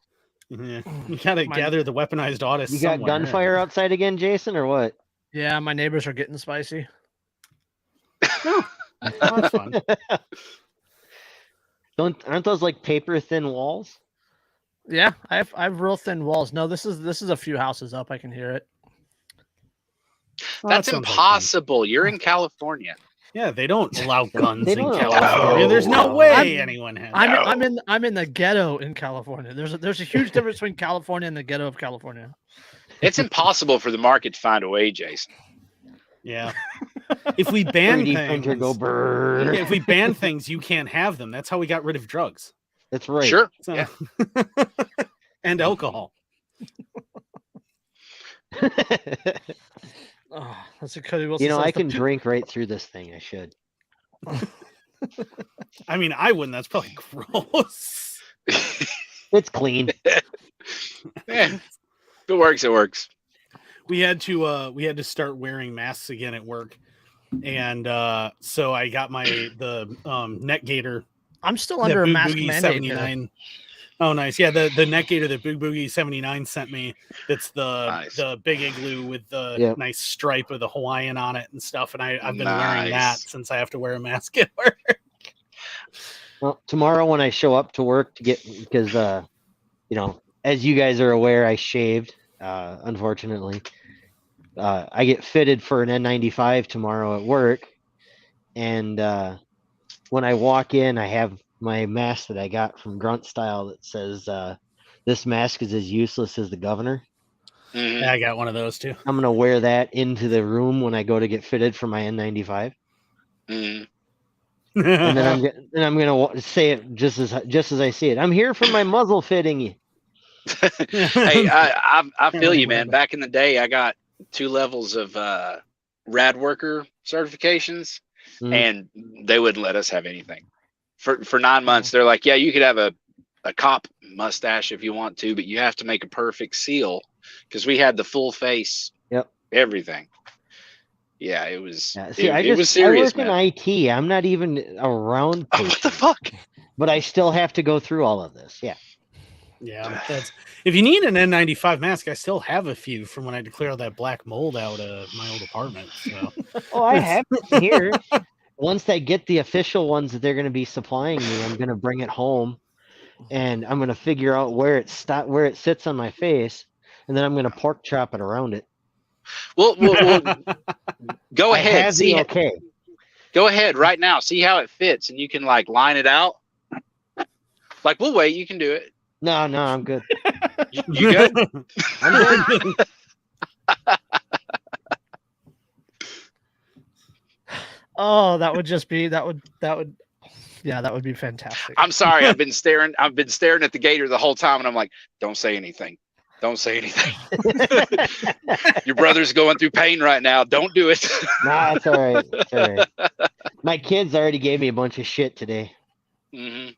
Yeah. You got to gather the weaponized autists. You got gunfire outside again, Jason, or what? Yeah, my neighbors are getting spicy. Oh, that's fun. Aren't those like paper thin walls? Yeah, I have real thin walls. No, this is a few houses up. I can hear it. That's impossible. Like you're in California. Yeah, they don't allow guns in California. There's no way anyone has. I'm in the ghetto in California. There's a huge difference between California and the ghetto of California. It's impossible for the market to find a way, Jason. Yeah. If we ban things, if we ban things, you can't have them. That's how we got rid of drugs. That's right. Sure. So, yeah. And alcohol. Oh, that's a Cody Wilson. You know, I can drink right through this thing. I should. I mean, I wouldn't. That's probably gross. It's clean. Yeah. If it works, it works. We had to start wearing masks again at work, and so I got the neck gaiter. I'm still under a mask mandate. 79. Oh, nice. Yeah, the neck gaiter that Big Boogie 79 sent me. That's the big igloo with the nice stripe of the Hawaiian on it and stuff. And I've been wearing that since I have to wear a mask at work. Well, tomorrow when I show up to work because you know, as you guys are aware, I shaved. Unfortunately, I get fitted for an N95 tomorrow at work, and when I walk in, I have my mask that I got from Grunt Style that says this mask is as useless as the governor. Yeah, I got one of those too. I'm gonna wear that into the room when I go to get fitted for my N95. And then I'm gonna say it just as I see it. I'm here for my muzzle fitting. Hey, I feel you, man. Back in the day, I got 2 levels of rad worker certifications, and they wouldn't let us have anything for 9 months. They're like, yeah, you could have a cop mustache if you want to, but you have to make a perfect seal, because we had the full face, everything. Yeah, it was. Yeah, see, it was serious. I work in IT. I'm not even around. What the fuck? But I still have to go through all of this. Yeah. Yeah, if you need an N95 mask, I still have a few from when I declared all that black mold out of my old apartment. So. Oh, I have it here. Once they get the official ones that they're going to be supplying me, I'm going to bring it home, and I'm going to figure out where it sits on my face, and then I'm going to pork chop it around it. Well go ahead. Go ahead right now. See how it fits, and you can like line it out. Like, we'll wait. You can do it. No, I'm good. You good? I'm good. Oh, that would be fantastic. I'm sorry. I've been staring at the gator the whole time, and I'm like, don't say anything. Don't say anything. Your brother's going through pain right now. Don't do it. Nah, it's all right. It's all right. My kids already gave me a bunch of shit today. Mm-hmm.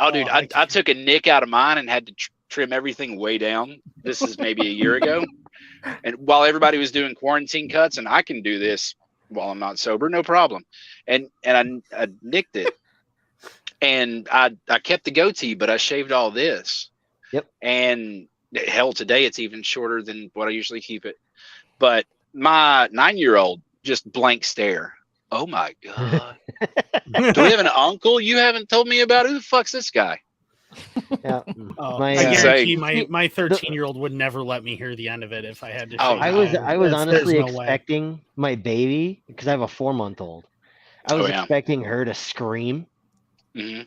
Oh, dude, I took a nick out of mine and had to trim everything way down. This is maybe a year ago. And while everybody was doing quarantine cuts, and I can do this while I'm not sober, no problem. And I nicked it. And I kept the goatee, but I shaved all this. Yep. And hell, today it's even shorter than what I usually keep it. But my 9-year-old just blank stare. Oh my God. Do we have an uncle you haven't told me about? Who the fuck's this guy? Yeah. I guarantee my 13-year-old would never let me hear the end of it if I had to. I was honestly expecting my baby, because I have a 4-month-old. I was expecting her to scream. Mm-hmm.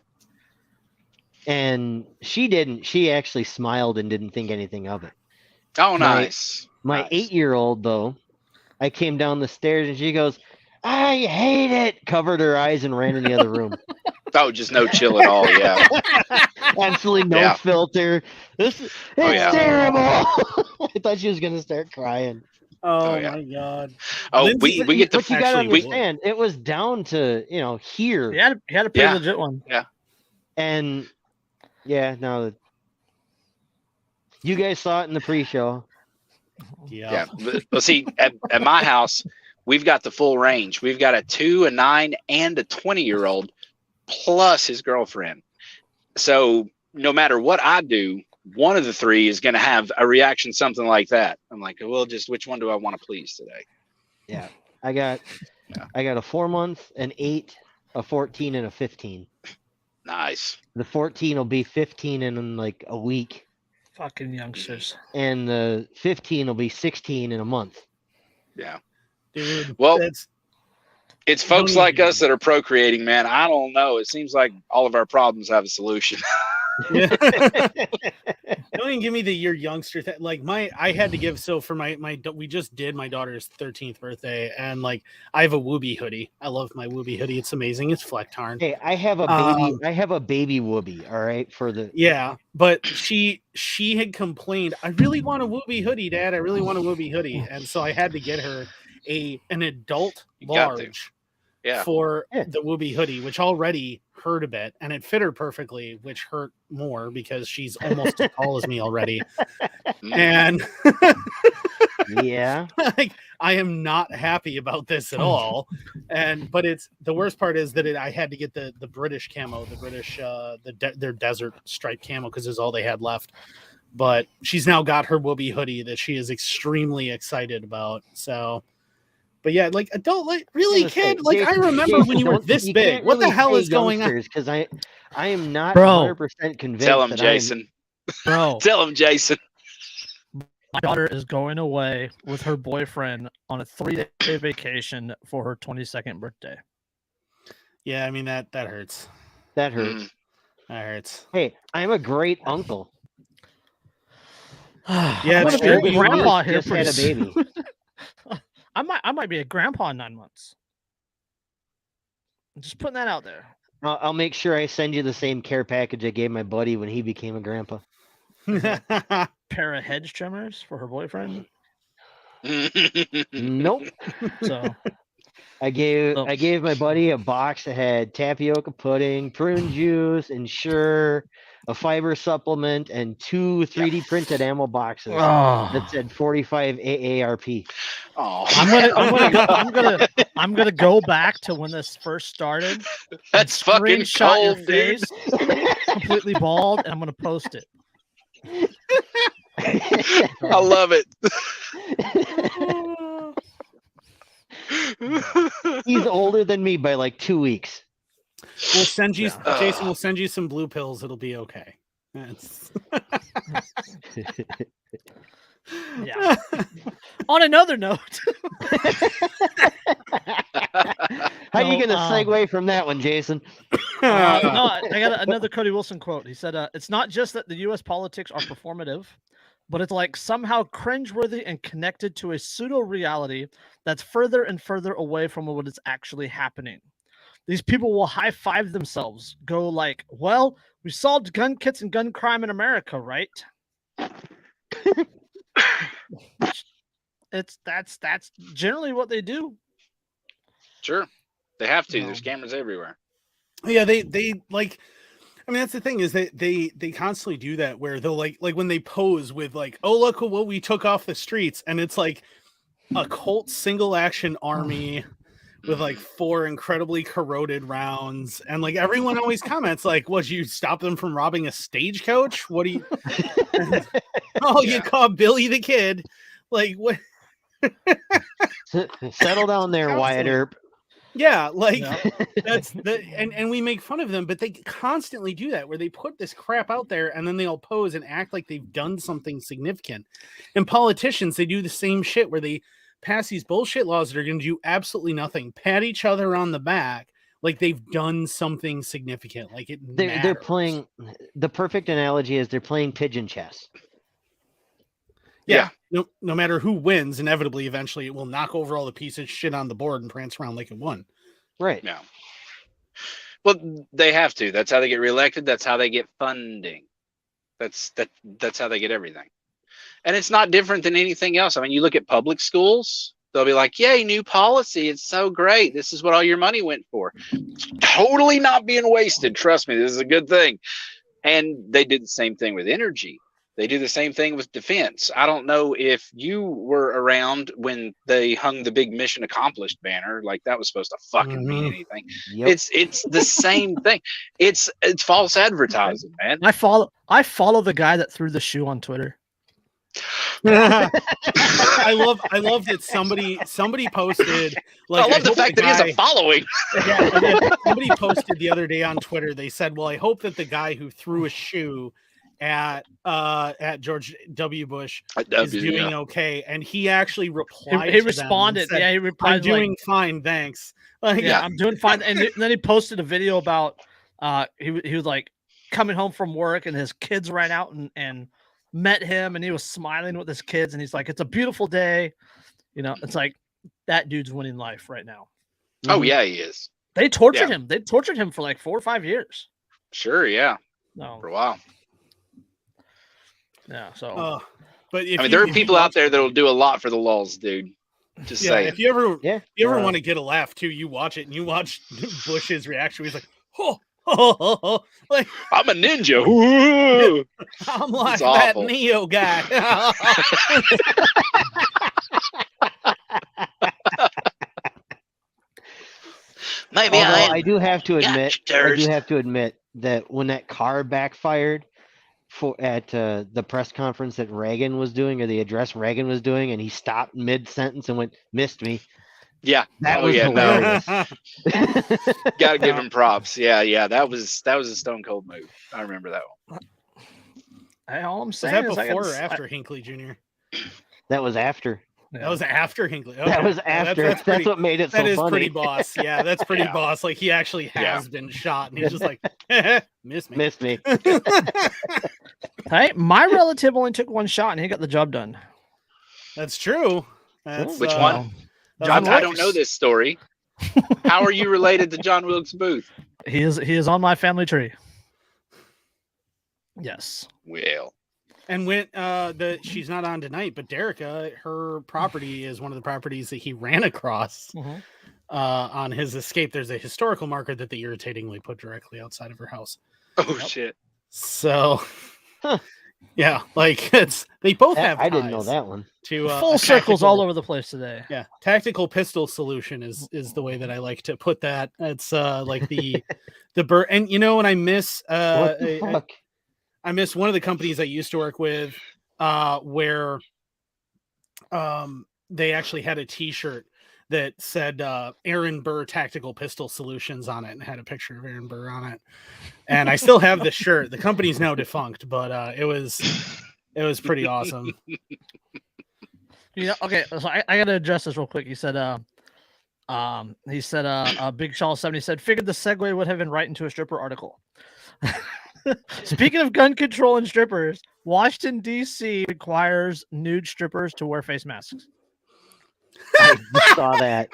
And she didn't. She actually smiled and didn't think anything of it. Oh, nice. My 8-year-old, though, I came down the stairs and she goes, "I hate it," covered her eyes and ran in the other room. Oh, just no chill at all. Yeah. Absolutely no filter. It's terrible. I thought she was going to start crying. Oh my God. Oh, we get to. But you got to understand, it was down to, here. He had a pretty legit one. Yeah. And no. You guys saw it in the pre-show. Yeah. But see, at my house, we've got the full range. We've got a 2, a 9, and a 20-year-old plus his girlfriend. So no matter what I do, one of the three is going to have a reaction, something like that. I'm like, well, just which one do I want to please today? Yeah. I got a 4-month, an 8, a 14, and a 15. Nice. The 14 will be 15 in like a week. Fucking youngsters. And the 15 will be 16 in a month. Yeah. Dude, well, it's folks like us that are procreating, man. I don't know. It seems like all of our problems have a solution. Yeah. Don't even give me the year youngster thing. Like I had to give, so for we just did my daughter's 13th birthday, and like I have a Wooby hoodie. I love my Wooby hoodie. It's amazing. It's Flecktarn. Hey, I have a baby. I have a baby Wooby. All right, for the but she had complained, I really want a Wooby hoodie, Dad. I really want a Wooby hoodie, and so I had to get her an adult large for the Wooby hoodie, which already hurt a bit, and it fit her perfectly, which hurt more because she's almost as tall as me already. And like, I am not happy about this at all. But it's the worst part is that I had to get the British camo, the British their desert stripe camo, because it's all they had left. But she's now got her Wooby hoodie that she is extremely excited about. So. But yeah, like adult, like really, kid. Like I remember when you were this big. What the hell is going on? Because I am not 100% convinced. Tell him, Jason. Bro, tell him, Jason. My daughter is going away with her boyfriend on a 3-day vacation for her 22nd birthday. Yeah, I mean that hurts. That hurts. That hurts. Hey, I'm a great uncle. Yeah, it's true. Grandpa here just had a baby. I might be a grandpa in 9 months. I'm just putting that out there. I'll make sure I send you the same care package I gave my buddy when he became a grandpa. Pair of hedge trimmers for her boyfriend. Nope. So I gave my buddy a box that had tapioca pudding, prune juice, Ensure, a fiber supplement, and 2 3D printed ammo boxes that said 45 AARP. Oh, I'm gonna go back to when this first started. That's fucking cold, your face, completely bald, and I'm gonna post it. I love it. He's older than me by like 2 weeks. We'll send you, Jason. We'll send you some blue pills. It'll be okay. Yeah. On another note, how are you going to segue from that one, Jason? No, I got another Cody Wilson quote. He said, "It's not just that the U.S. politics are performative, but it's like somehow cringeworthy and connected to a pseudo reality that's further and further away from what is actually happening. These people will high five themselves, go like, well, we solved gun kits and gun crime in America, right?" That's generally what they do. Sure, they have to. There's cameras everywhere. Yeah, they like. I mean, that's the thing is that they constantly do that where they'll like when they pose with like, oh look what we took off the streets, and it's like a Colt single action army with like 4 incredibly corroded rounds, and like everyone always comments like, "Was you stop them from robbing a stagecoach? What do you?" You caught Billy the Kid. Like what? Settle down there, Wyatt Earp. Yeah, like and we make fun of them, but they constantly do that where they put this crap out there and then they'll pose and act like they've done something significant. And politicians, they do the same shit where they pass these bullshit laws that are going to do absolutely nothing, pat each other on the back like they've done something significant, like they're playing. The perfect analogy is they're playing pigeon chess. Yeah. No matter who wins, inevitably, eventually, it will knock over all the pieces of shit on the board and prance around like it won. Right. Yeah. Well, they have to. That's how they get reelected. That's how they get funding. That's how they get everything. And it's not different than anything else. I mean, you look at public schools, they'll be like, yay, new policy. It's so great. This is what all your money went for. It's totally not being wasted. Trust me, this is a good thing. And they did the same thing with energy. They do the same thing with defense. I don't know if you were around when they hung the big mission accomplished banner. Like that was supposed to fucking mean anything. Yep. It's the same thing. It's false advertising, man. I follow the guy that threw the shoe on Twitter. I love that somebody posted. Like, I love the fact that he has a following. Yeah, somebody posted the other day on Twitter. They said, "Well, I hope that the guy who threw a shoe at George W. Bush is doing okay." And he actually replied. He responded. Said, he replied. I'm doing fine, thanks. Like, I'm doing fine. And then he posted a video about he was like coming home from work and his kids ran out and met him and he was smiling with his kids and he's like, it's a beautiful day. It's like that dude's winning life right now. Oh yeah, he is. They tortured him. They tortured him for like 4 or 5 years. Sure, yeah. No. For a while. Yeah, so but there are people out there that'll do a lot for the lulz, dude. Just saying. If you ever want to get a laugh too, you watch it and you watch Bush's reaction. He's like, like I'm a ninja. Ooh. I'm like that Neo guy. Maybe I do have to admit that when that car backfired at the press conference that Reagan was doing, or the address Reagan was doing, and he stopped mid-sentence and went, missed me. Yeah, that was hilarious. Gotta give him props. Yeah, that was a stone cold move. I remember that one. All I'm saying was that before or after Hinckley Jr.? That was after. That was after Hinckley. Okay. That was after. That's what made it so funny. That is pretty boss. Yeah, that's pretty boss. Like he actually has been shot, and he's just like, missed me. Hey, my relative only took one shot, and he got the job done. That's true. That's, which one? John, I don't know this story. How are you related to John Wilkes Booth? He is on my family tree. Yes. Well. And when she's not on tonight, but Derica, her property is one of the properties that he ran across on his escape. There's a historical marker that they irritatingly put directly outside of her house. Oh shit! So, yeah, like they both have. I didn't know that one. To full circles all over the place today. Yeah, tactical pistol solution is the way that I like to put that. It's like the bird, and when I miss what the fuck? I miss one of the companies I used to work with where they actually had a t-shirt that said Aaron Burr Tactical Pistol Solutions on it and had a picture of Aaron Burr on it. And I still have this shirt. The company's now defunct, but it was pretty awesome. Okay, so I got to address this real quick. He said Big Shaw 70 said, figured the segue would have been right into a stripper article. Speaking of gun control and strippers, Washington, D.C. requires nude strippers to wear face masks. I saw that.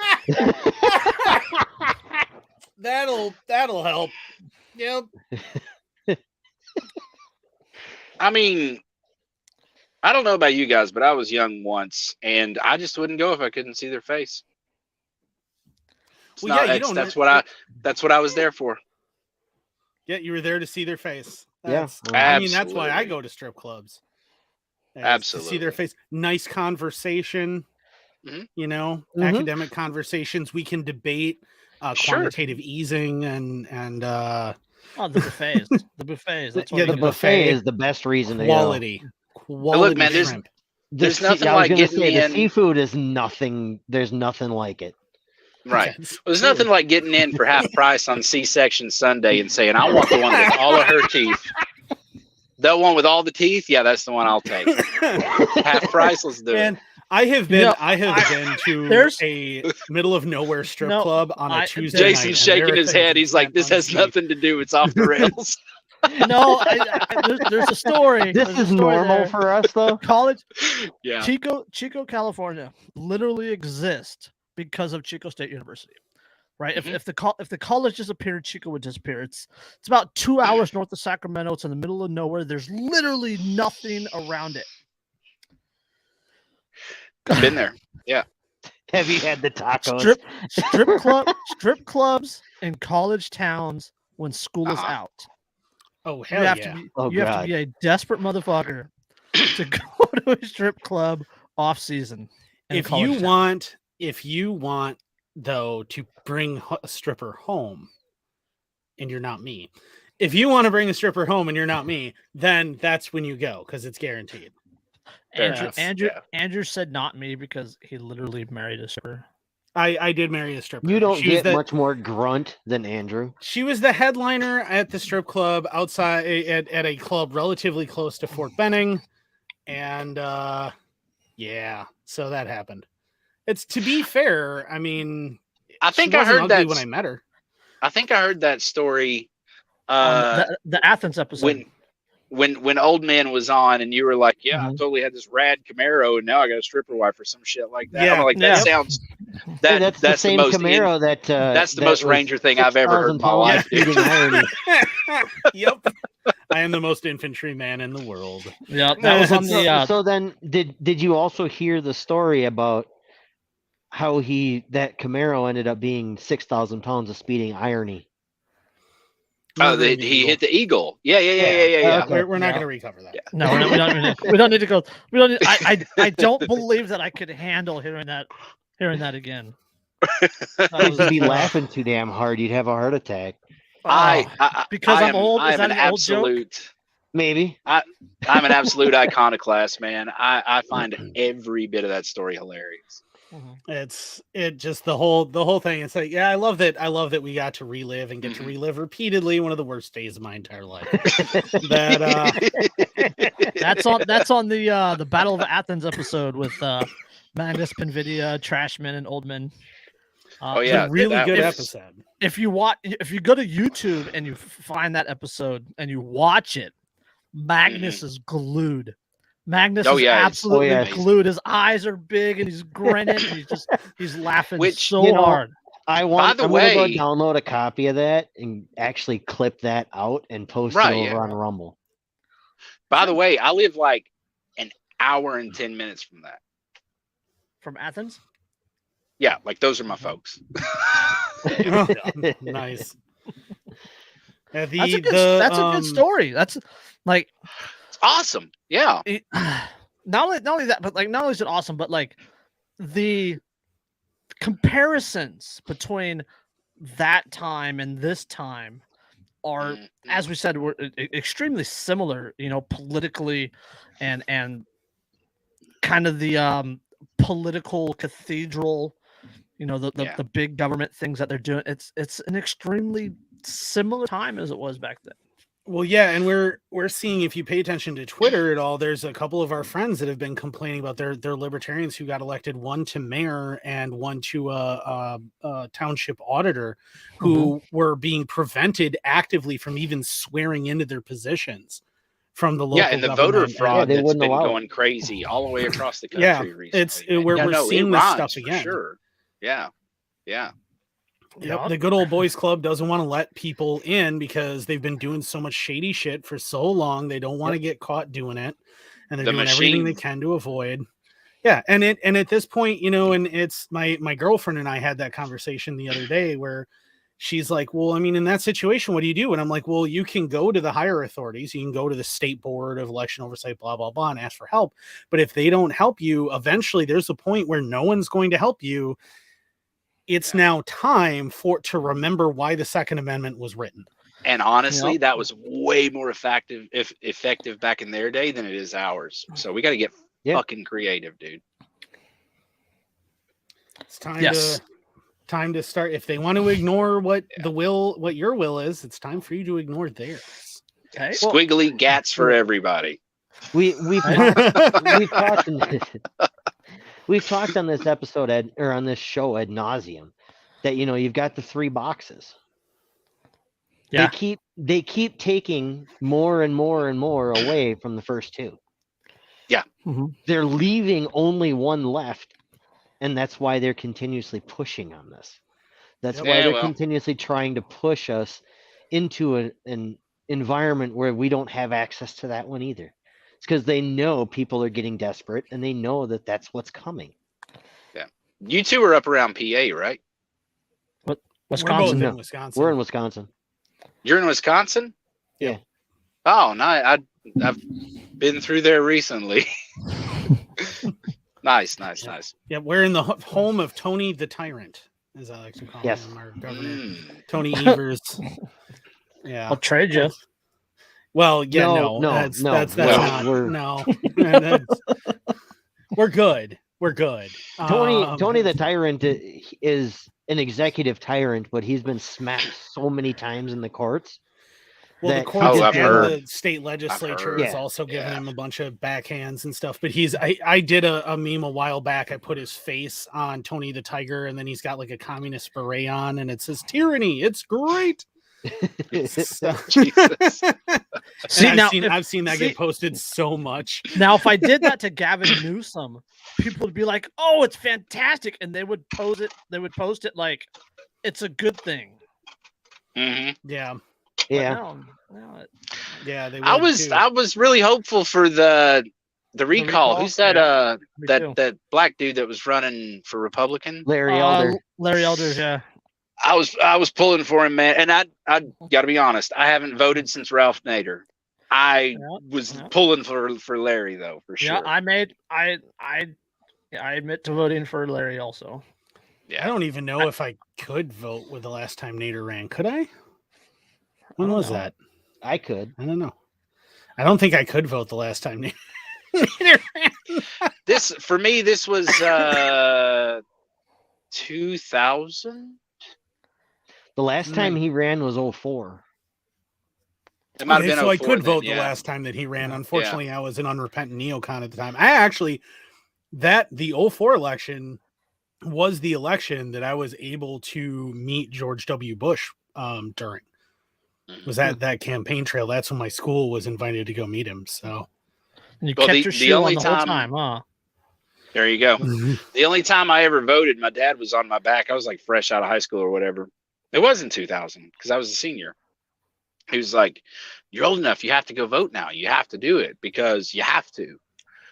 That'll help. Yep. I mean, I don't know about you guys, but I was young once, and I just wouldn't go if I couldn't see their face. That's what I was there for. Yeah, you were there to see their face. I mean, that's why I go to strip clubs. Absolutely. To see their face. Nice conversation, academic conversations. We can debate quantitative easing and the buffets. The buffets. That's the buffet is the best reason quality. Quality look, man, there's nothing like getting the seafood is nothing. There's nothing like it. Right. Well, there's nothing like getting in for half price on C-section Sunday and saying, I want the one with all of her teeth. That one with all the teeth? Yeah, that's the one I'll take. Half price, let's do it. I have been to a middle of nowhere strip club on a Tuesday night. Jason's shaking his head. He's like, this has nothing to do. It's off the rails. No, there's a story. This is normal for us, though. College, yeah. Chico, California, literally exists because of Chico State University, right? Mm-hmm. If the college disappeared, Chico would disappear. It's about 2 hours north of Sacramento. It's in the middle of nowhere. There's literally nothing around it. I've been there. Yeah. Have you had the tacos? Strip clubs in college towns when school is out. Oh, hell yeah. You have to be a desperate motherfucker to go to a strip club off season. If you want though to bring a stripper home and you're not me. If you want to bring a stripper home and you're not me, then that's when you go because it's guaranteed. Andrew said not me because he literally married a stripper. I did marry a stripper. You don't get much more grunt than Andrew. She was the headliner at the strip club outside at a club relatively close to Fort Benning. And yeah, so that happened. It's to be fair, I mean, I think I heard that when I met her. I think I heard that story the Athens episode. When Old Man was on and you were like, yeah, I totally had this rad Camaro and now I got a stripper wife or some shit like that. Yeah, I'm like, that sounds that's the same Camaro that's the most Ranger thing I've ever heard in my life. Yep. I am the most infantry man in the world. Yeah, that was on the So then did you also hear the story about how that Camaro ended up being 6,000 pounds of speeding irony? Oh, he hit the Eagle. Yeah. Okay. We're not going to recover that. Yeah. No, we don't need to go. I don't believe that I could handle hearing that again. You'd be laughing too damn hard. You'd have a heart attack. Because I'm old. Is that an absolute old joke? Maybe. I'm an absolute iconoclast, man. I find every bit of that story hilarious. It just the whole thing. It's like, yeah, I love that we got to relive and get to relive repeatedly one of the worst days of my entire life. That's on the Battle of Athens episode with Magnus, Pinvidia, Trashman, and Oldman. Really good episode. If you go to YouTube and you find that episode and you watch it, Magnus is glued. Magnus is absolutely glued. His eyes are big and he's grinning and he's laughing hard. I'm going to go download a copy of that and actually clip that out and post it over on Rumble. By the way, I live like an hour and 10 minutes from that. From Athens? Yeah, like those are my folks. Nice. That's a good story. That's like awesome. Yeah. Not only that, but like not only is it awesome, but like the comparisons between that time and this time are, as we said, were extremely similar, politically and kind of the political cathedral, the big government things that they're doing. It's an extremely similar time as it was back then. Well, yeah, and we're seeing, if you pay attention to Twitter at all, there's a couple of our friends that have been complaining about their libertarians who got elected, one to mayor and one to a township auditor, who were being prevented actively from even swearing into their positions from the local and the voter fraud that's been going crazy all the way across the country recently. We're seeing this stuff again. Sure. Yeah. Yep, the good old boys club doesn't want to let people in because they've been doing so much shady shit for so long. They don't want to get caught doing it, and they're doing everything they can to avoid. Yeah, and at this point, and it's my girlfriend and I had that conversation the other day where she's like, "Well, I mean, in that situation, what do you do?" And I'm like, "Well, you can go to the higher authorities. You can go to the State Board of Election Oversight, blah blah blah, and ask for help. But if they don't help you, eventually there's a point where no one's going to help you." It's now time to remember why the Second Amendment was written. And honestly, that was way more effective back in their day than it is ours. So we got to get fucking creative, dude. It's time to time to start. If they want to ignore what your will is, it's time for you to ignore theirs. Okay. Squiggly gats for everybody. We've talked on this episode on this show ad nauseum that you've got the 3 boxes. Yeah. They keep taking more and more and more away from the first 2. Yeah. Mm-hmm. They're leaving only one left, and that's why they're continuously pushing on this. That's why they're continuously trying to push us into an environment where we don't have access to that one either. It's because they know people are getting desperate, and they know that that's what's coming. Yeah. You 2 are up around PA, right? What? Wisconsin? We're in Wisconsin. We're in Wisconsin. You're in Wisconsin? Yeah. Oh, no, I've been through there recently. Nice. Yeah, we're in the home of Tony the Tyrant, as I like to call him, our governor. Tony Evers. Yeah. I'll trade you. Well, yeah, no. That's not. We're good. Tony the Tyrant is an executive tyrant, but he's been smacked so many times in the courts. Well, the courts and the state legislature is also giving him a bunch of backhands and stuff. But I did a meme a while back. I put his face on Tony the Tiger, and then he's got like a communist beret on, and it says tyranny. It's great. Jesus. See, I've seen that get posted so much. Now, if I did that to Gavin Newsom, people would be like, "Oh, it's fantastic," and they would post it. They would post it like it's a good thing. Mm-hmm. Yeah. Yeah. Yeah. They I was really hopeful for the recall. Who's that? That black dude that was running for Republican? Larry Elder. Larry Elder. Yeah. I was pulling for him, man, and I got to be honest. I haven't voted since Ralph Nader. I was pulling for Larry though, for sure. Yeah, I admit to voting for Larry also. Yeah, I don't even know if I could vote with the last time Nader ran. Could I? When was that? I could. I don't know. I don't think I could vote the last time Nader ran. This was 2000. The last time he ran was 2004. It might have been so I could vote the last time that he ran. Unfortunately, I was an unrepentant neocon at the time. The 2004 election was the election that I was able to meet George W. Bush during. Was that campaign trail? That's when my school was invited to go meet him. So you kept your shoe on the whole time, huh? There you go. The only time I ever voted, my dad was on my back. I was like fresh out of high school or whatever. It was in 2000 because I was a senior. He was like, "You're old enough. You have to go vote now. You have to do it because you have to."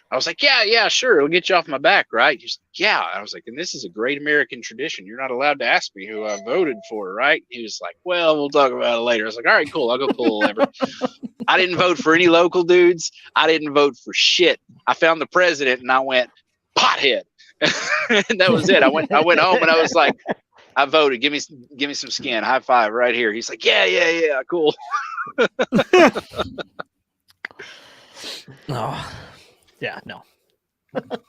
I was like, yeah, sure. It'll get you off my back, right? He's like, yeah. I was like, and this is a great American tradition. You're not allowed to ask me who I voted for, right? He was like, well, we'll talk about it later. I was like, all right, cool. I'll go pull whatever. I didn't vote for any local dudes. I didn't vote for shit. I found the president and I went, pothead. And that was it. I went home and I was like, I voted. Give me some skin. High five right here. He's like, yeah, cool. Oh. Yeah, no.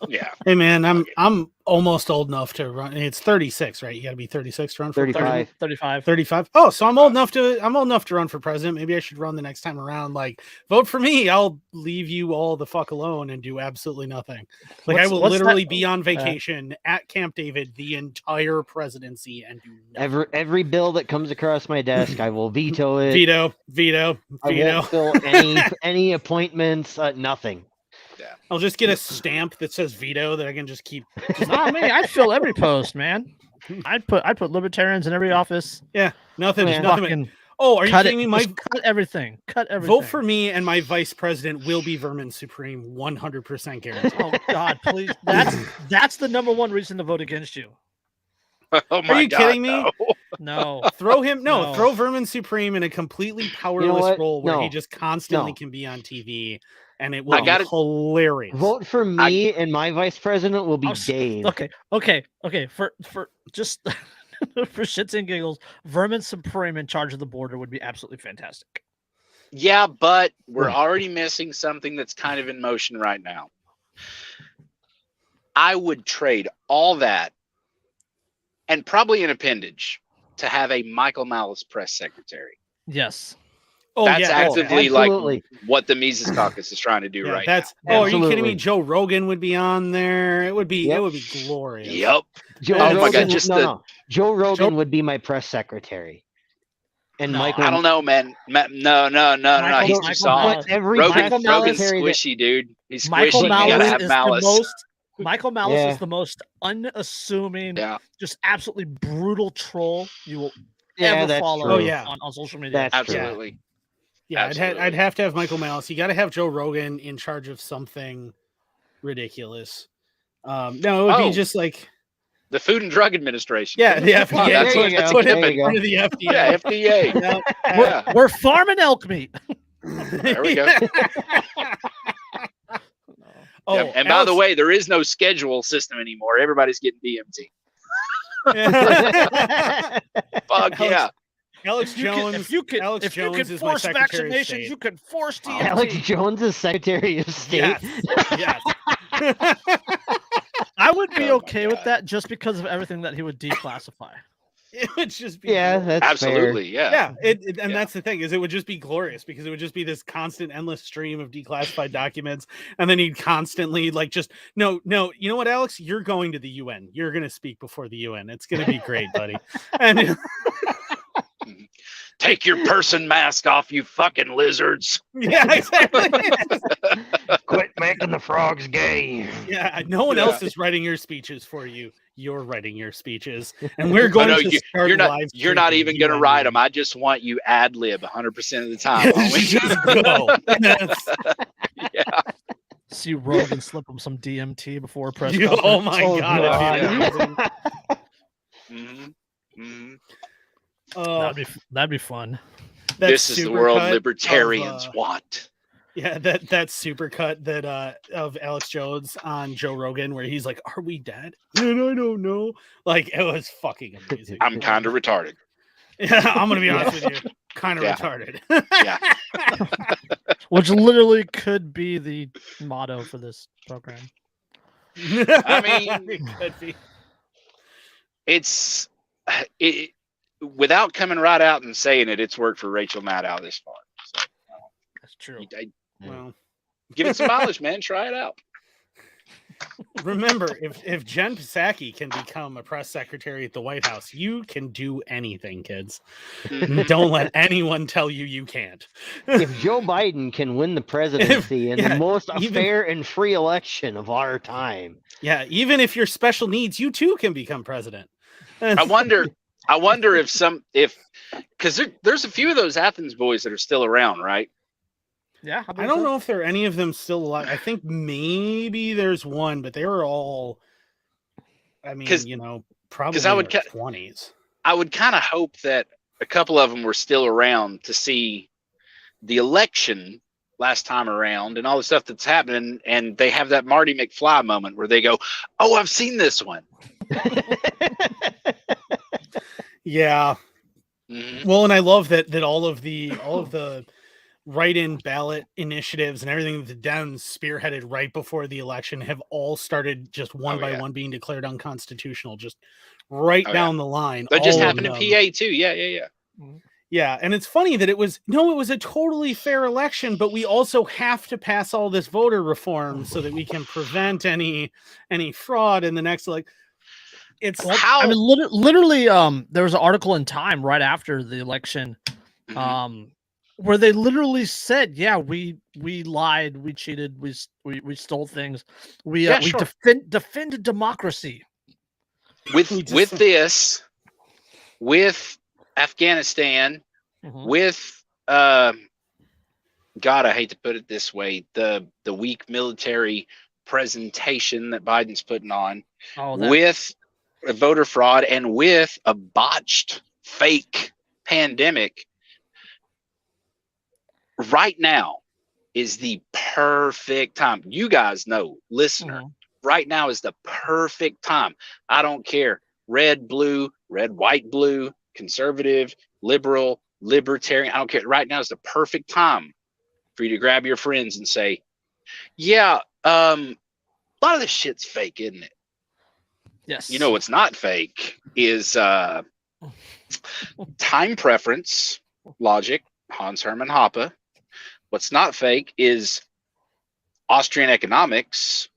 Yeah. Hey man, I'm almost old enough to run. It's 36, right? You got to be 36 to run for 35. Oh, so I'm old enough to run for president. Maybe I should run the next time around. Like, vote for me. I'll leave you all the fuck alone and do absolutely nothing. Like, I will literally be on vacation at Camp David the entire presidency and do nothing. Every bill that comes across my desk, I will veto it. Veto. I won't fill any appointments. Nothing. Yeah. I'll just get a stamp that says veto that I can just keep. Not me. I'd fill every post, man. I'd put libertarians in every office. Yeah, nothing. Fucking oh, are you kidding me? Cut everything. Vote for me, and my vice president will be Vermin Supreme, 100% guaranteed. Oh God, please. That's the number one reason to vote against you. Oh my Are you God, kidding me? No. Throw him. No, throw Vermin Supreme in a completely powerless role where he just constantly can be on TV. And it will be hilarious. Vote for me, and my vice president will be Dave. Okay. For just for shits and giggles, Vermin Supreme in charge of the border would be absolutely fantastic. Yeah, but we're already missing something that's kind of in motion right now. I would trade all that and probably an appendage to have a Michael Malice press secretary. Yes. Oh, that's yeah, actively absolutely. like what the Mises Caucus is trying to do right now. Oh, are you kidding me? Joe Rogan would be on there. It would be glorious. Yep. Joe Rogan, Joe Rogan would be my press secretary. And Michael, I don't know, man. No. He's too soft. Rogan's squishy, dude. He's Michael squishy. Michael Malice is the most unassuming, just absolutely brutal troll you will ever follow on social media. That's absolutely. True. Yeah, I'd have to have Michael Malice. You got to have Joe Rogan in charge of something ridiculous. No, it would be just like the Food and Drug Administration. Yeah, the FDA. That's what under the FDA. Yeah, FDA. We're farming elk meat. There we go. And by the way, there is no schedule system anymore. Everybody's getting DMT. Fuck yeah. Alex Jones. If you can force vaccinations, you can force DMT. Alex Jones is Secretary of State. Yes. I would be okay with that just because of everything that he would declassify. It would just be that's absolutely fair. That's the thing, is it would just be glorious because it would just be this constant endless stream of declassified documents, and then he'd constantly like just no, you know what, Alex, you're going to the UN, you're going to speak before the UN, it's going to be great, buddy. And take your person mask off, you fucking lizards. Yeah, exactly. Quit making the frogs gay. Yeah, no one else is writing your speeches for you. You're writing your speeches, and we're going to start live. You're not even going to write them. I just want you ad lib 100% of the time. Just go. Yeah. See Rogan slip him some DMT before a press conference. Oh my god! That'd be fun. This is the world libertarians want. Yeah, that super cut that of Alex Jones on Joe Rogan where he's like, "Are we dead?" No, I don't know. Like, it was fucking amazing. I'm kind of retarded. Yeah, I'm gonna be honest with you, kind of retarded. Yeah. Which literally could be the motto for this program. I mean, it could be. It's without coming right out and saying it, it's worked for Rachel Maddow this far. So, that's true. Well, give it some mileage, man. Try it out. Remember, if Jen Psaki can become a press secretary at the White House, you can do anything, kids. Don't let anyone tell you can't. If Joe Biden can win the presidency in the most fair and free election of our time. Yeah, even if you're special needs, you too can become president. I wonder if because there's a few of those Athens boys that are still around, right? Yeah, I don't know if there are any of them still alive. I think maybe there's one, but they were all, I mean, probably in their 20s. I would kind of hope that a couple of them were still around to see the election last time around and all the stuff that's happening, and they have that Marty McFly moment where they go, "Oh, I've seen this one." Yeah. Mm-hmm. Well, and I love that all of the write-in ballot initiatives and everything that the Dems spearheaded right before the election have all started just one by one being declared unconstitutional, just down the line. That just happened in PA too. Yeah. Yeah, and it's funny that it was a totally fair election, but we also have to pass all this voter reform so that we can prevent any fraud in the next It's I mean, literally, there was an article in Time right after the election, where they literally said, "Yeah, we lied, we cheated, we stole things, we defended democracy." With Afghanistan, with God, I hate to put it this way, the weak military presentation that Biden's putting on, with voter fraud, and with a botched fake pandemic. Right now is the perfect time. You guys know, listener, right now is the perfect time. I don't care. Red, white, blue, conservative, liberal, libertarian. I don't care. Right now is the perfect time for you to grab your friends and say, yeah, a lot of this shit's fake, isn't it? Yes. You know what's not fake is time preference logic, Hans Hermann Hoppe. What's not fake is Austrian economics,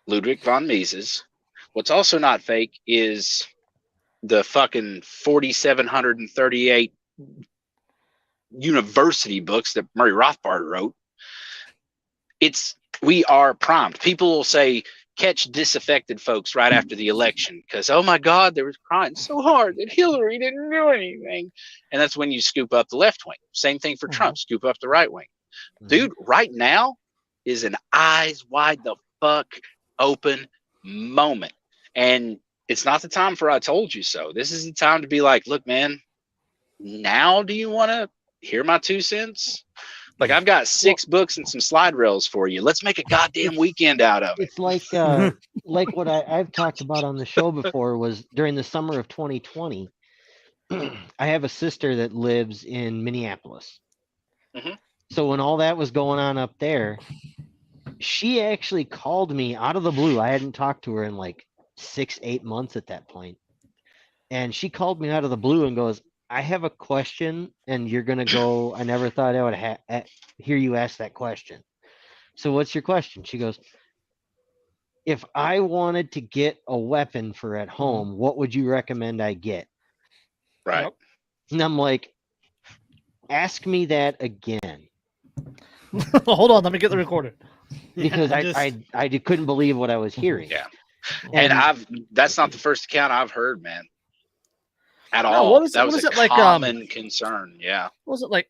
Ludwig von Mises. What's also not fake is the fucking 4,738 university books that Murray Rothbard wrote. We are primed. People will say, catch disaffected folks right after the election because, oh my God, they were crying so hard that Hillary didn't do anything. And that's when you scoop up the left wing. Same thing for Trump, scoop up the right wing. Dude, right now is an eyes wide the fuck open moment. And it's not the time for I told you so. This is the time to be like, look, man, now do you want to hear my 2 cents? Like, I've got 6 books and some slide rails for you. Let's make a goddamn weekend out of it. It's like like what I've talked about on the show before was during the summer of 2020. I have a sister that lives in Minneapolis. So when all that was going on up there, she actually called me out of the blue. I hadn't talked to her in like 6-8 months at that point. And she called me out of the blue and goes, I have a question, and you're going to go, I never thought I would hear you ask that question. So what's your question? She goes, if I wanted to get a weapon for at home, what would you recommend I get? Right. And I'm like, ask me that again. Hold on, let me get the recorder. Because I couldn't believe what I was hearing. Yeah. And that's not the first account I've heard, man. At all. What was that was it a like? Common concern. Yeah. What was it like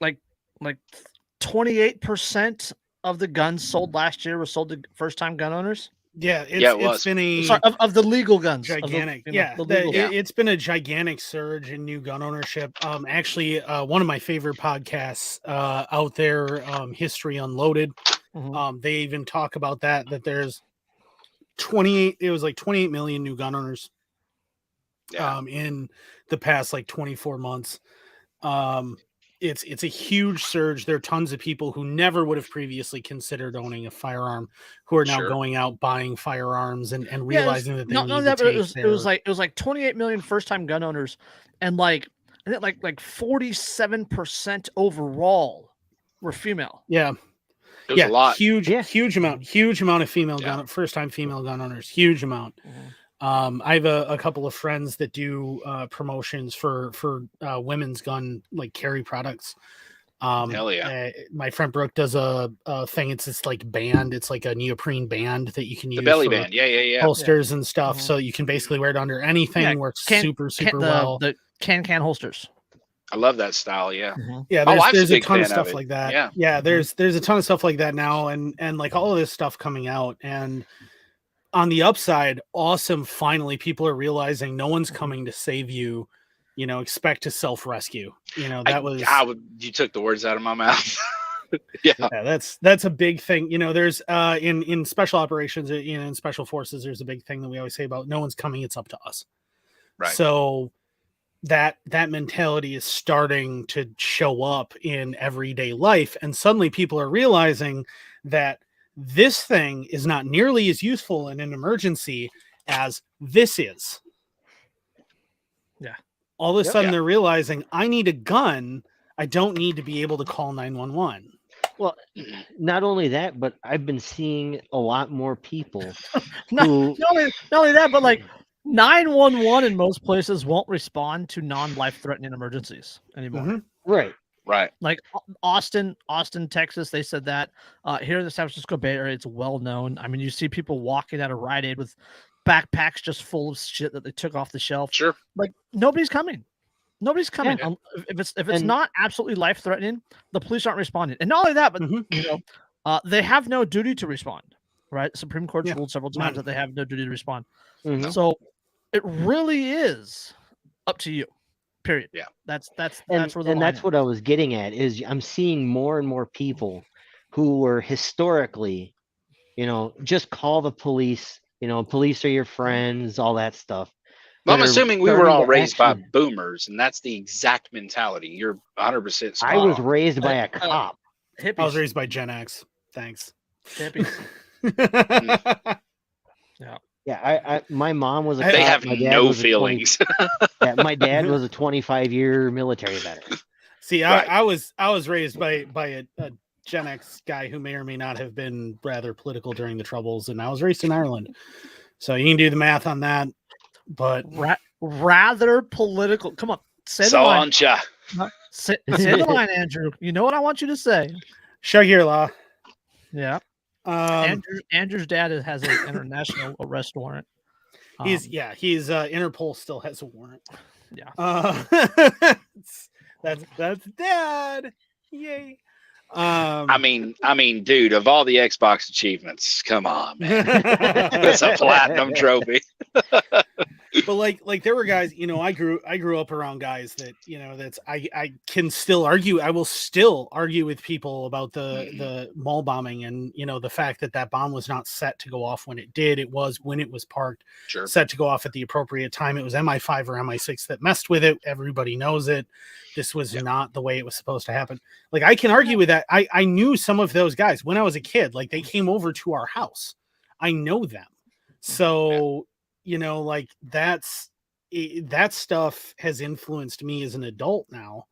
28% of the guns sold last year were sold to first-time gun owners? Yeah, it's been a of the legal guns. Gigantic. The it's been a gigantic surge in new gun ownership. Actually, one of my favorite podcasts out there, History Unloaded. They even talk about that there's 28 million new gun owners in the past like 24 months. It's a huge surge. There are tons of people who never would have previously considered owning a firearm who are now going out buying firearms and realizing that they need to take it was like 28 million first-time gun owners, and I think like 47% overall were female. Yeah. It was a lot. Huge amount of female first-time female gun owners. Huge amount. I have a couple of friends that do promotions for women's gun like carry products. Hell yeah! My friend Brooke does a thing. It's this like band. It's like a neoprene band that you can use. The belly band, yeah. Holsters and stuff. So you can basically wear it under anything. Works super well. The can holsters. I love that style. Yeah. Yeah. There's a ton of stuff like that. Yeah. There's a ton of stuff like that now, and like all of this stuff coming out. And on the upside, awesome. Finally, people are realizing no one's coming to save you. Expect to self-rescue. You took the words out of my mouth. Yeah, that's a big thing. There's in special operations, in special forces, there's a big thing that we always say about no one's coming, it's up to us. Right. So that mentality is starting to show up in everyday life, and suddenly people are realizing that this thing is not nearly as useful in an emergency as this is. Yeah. All of a sudden they're realizing I need a gun. I don't need to be able to call 911. Well, not only that, but I've been seeing a lot more people. not only that, but like 911 in most places won't respond to non-life-threatening emergencies anymore. Right. Like Austin, Texas, they said that. Here in the San Francisco Bay Area, it's well known. I mean, you see people walking at a Rite Aid with backpacks just full of shit that they took off the shelf. Sure. Like nobody's coming. Yeah. If it's not absolutely life-threatening, the police aren't responding. And not only that, but they have no duty to respond. Right? Supreme Court's ruled several times that they have no duty to respond. So it really is up to you. Period. Yeah. That's what I was getting at is I'm seeing more and more people who were historically, just call the police. Police are your friends, all that stuff. Well, I'm assuming we were all raised by boomers, and that's the exact mentality. You're 100% spot I was on. raised by a cop. Hippies. I was raised by Gen X. Thanks. Hippies. Mm. Yeah. Yeah, my mom was a They cop. have My dad no was feelings. Yeah, my dad was a 25-year military veteran. See, Right. I was raised by a Gen X guy who may or may not have been rather political during the Troubles, and I was raised in Ireland, so you can do the math on that. But rather political. Come on, say the So line. on ya. Say the line, Andrew. You know what I want you to say. Shagir Law. Yeah. Andrew's dad has an international arrest warrant. He's Interpol still has a warrant. Yeah. That's dad. Yay. I mean, dude, of all the Xbox achievements, come on, man. It's a platinum trophy. But like there were guys, I grew up around guys that, I can still argue. I will still argue with people about the mall bombing and, the fact that bomb was not set to go off when it did. It was when it was parked, set to go off at the appropriate time. It was MI5 or MI6 that messed with it. Everybody knows it. This was not the way it was supposed to happen. Like, I can argue with that. I knew some of those guys when I was a kid. Like, they came over to our house. I know them. So, like that stuff has influenced me as an adult now.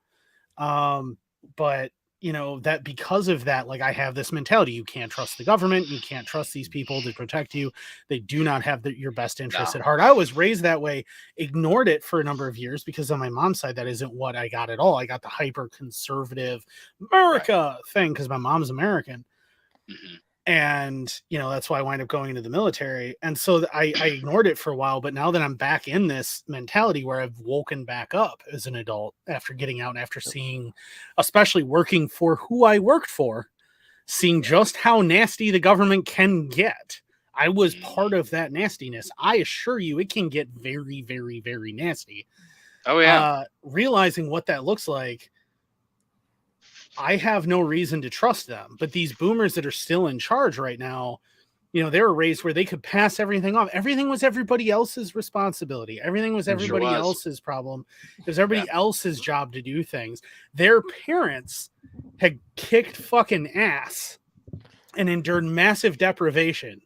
But that because of that, like, I have this mentality: you can't trust the government, you can't trust these people to protect you. They do not have your best interests at heart. I was raised that way, ignored it for a number of years because on my mom's side, that isn't what I got at all. I got the hyper conservative America thing because my mom's American. Mm-hmm. And, that's why I wind up going into the military. And so I ignored it for a while. But now that I'm back in this mentality where I've woken back up as an adult after getting out and after seeing, especially working for who I worked for, seeing just how nasty the government can get. I was part of that nastiness. I assure you it can get very, very, very nasty. Oh, yeah. Realizing what that looks like, I have no reason to trust them. But these boomers that are still in charge right now, they were raised where they could pass everything off. Everything was everybody else's responsibility. Everything was everybody else's problem. It was everybody else's job to do things. Their parents had kicked fucking ass and endured massive deprivation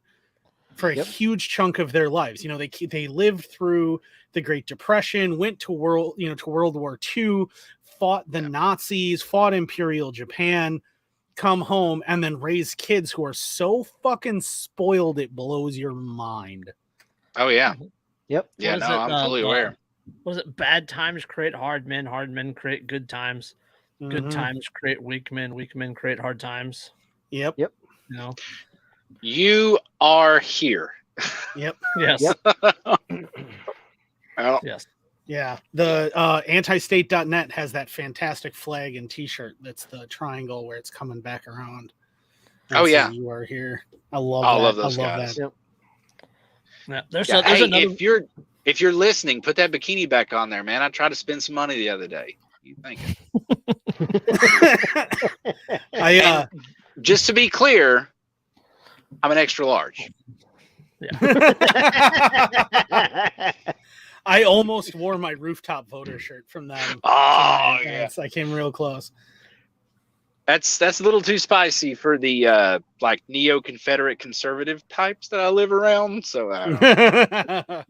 for a huge chunk of their lives. They lived through the Great Depression, went to World War II, fought the Nazis, fought Imperial Japan, come home, and then raise kids who are so fucking spoiled it blows your mind. Oh, yeah. Yep. Yeah, I'm fully aware. Was it bad times create hard men create good times, good times create weak men create hard times? Yep. You are here. Yep. Yes. Yep. Well, yes. Yeah, the antistate.net has that fantastic flag and t-shirt that's the triangle where it's coming back around. Oh, yeah. You are here. I love those guys. That. Yep. There's hey, another... if you're listening, put that bikini back on there, man. I tried to spend some money the other day. You think it? Just to be clear, I'm an extra large. Yeah. I almost wore my rooftop voter shirt from them. Oh, yeah. I came real close. That's a little too spicy for the like neo-Confederate conservative types that I live around. So I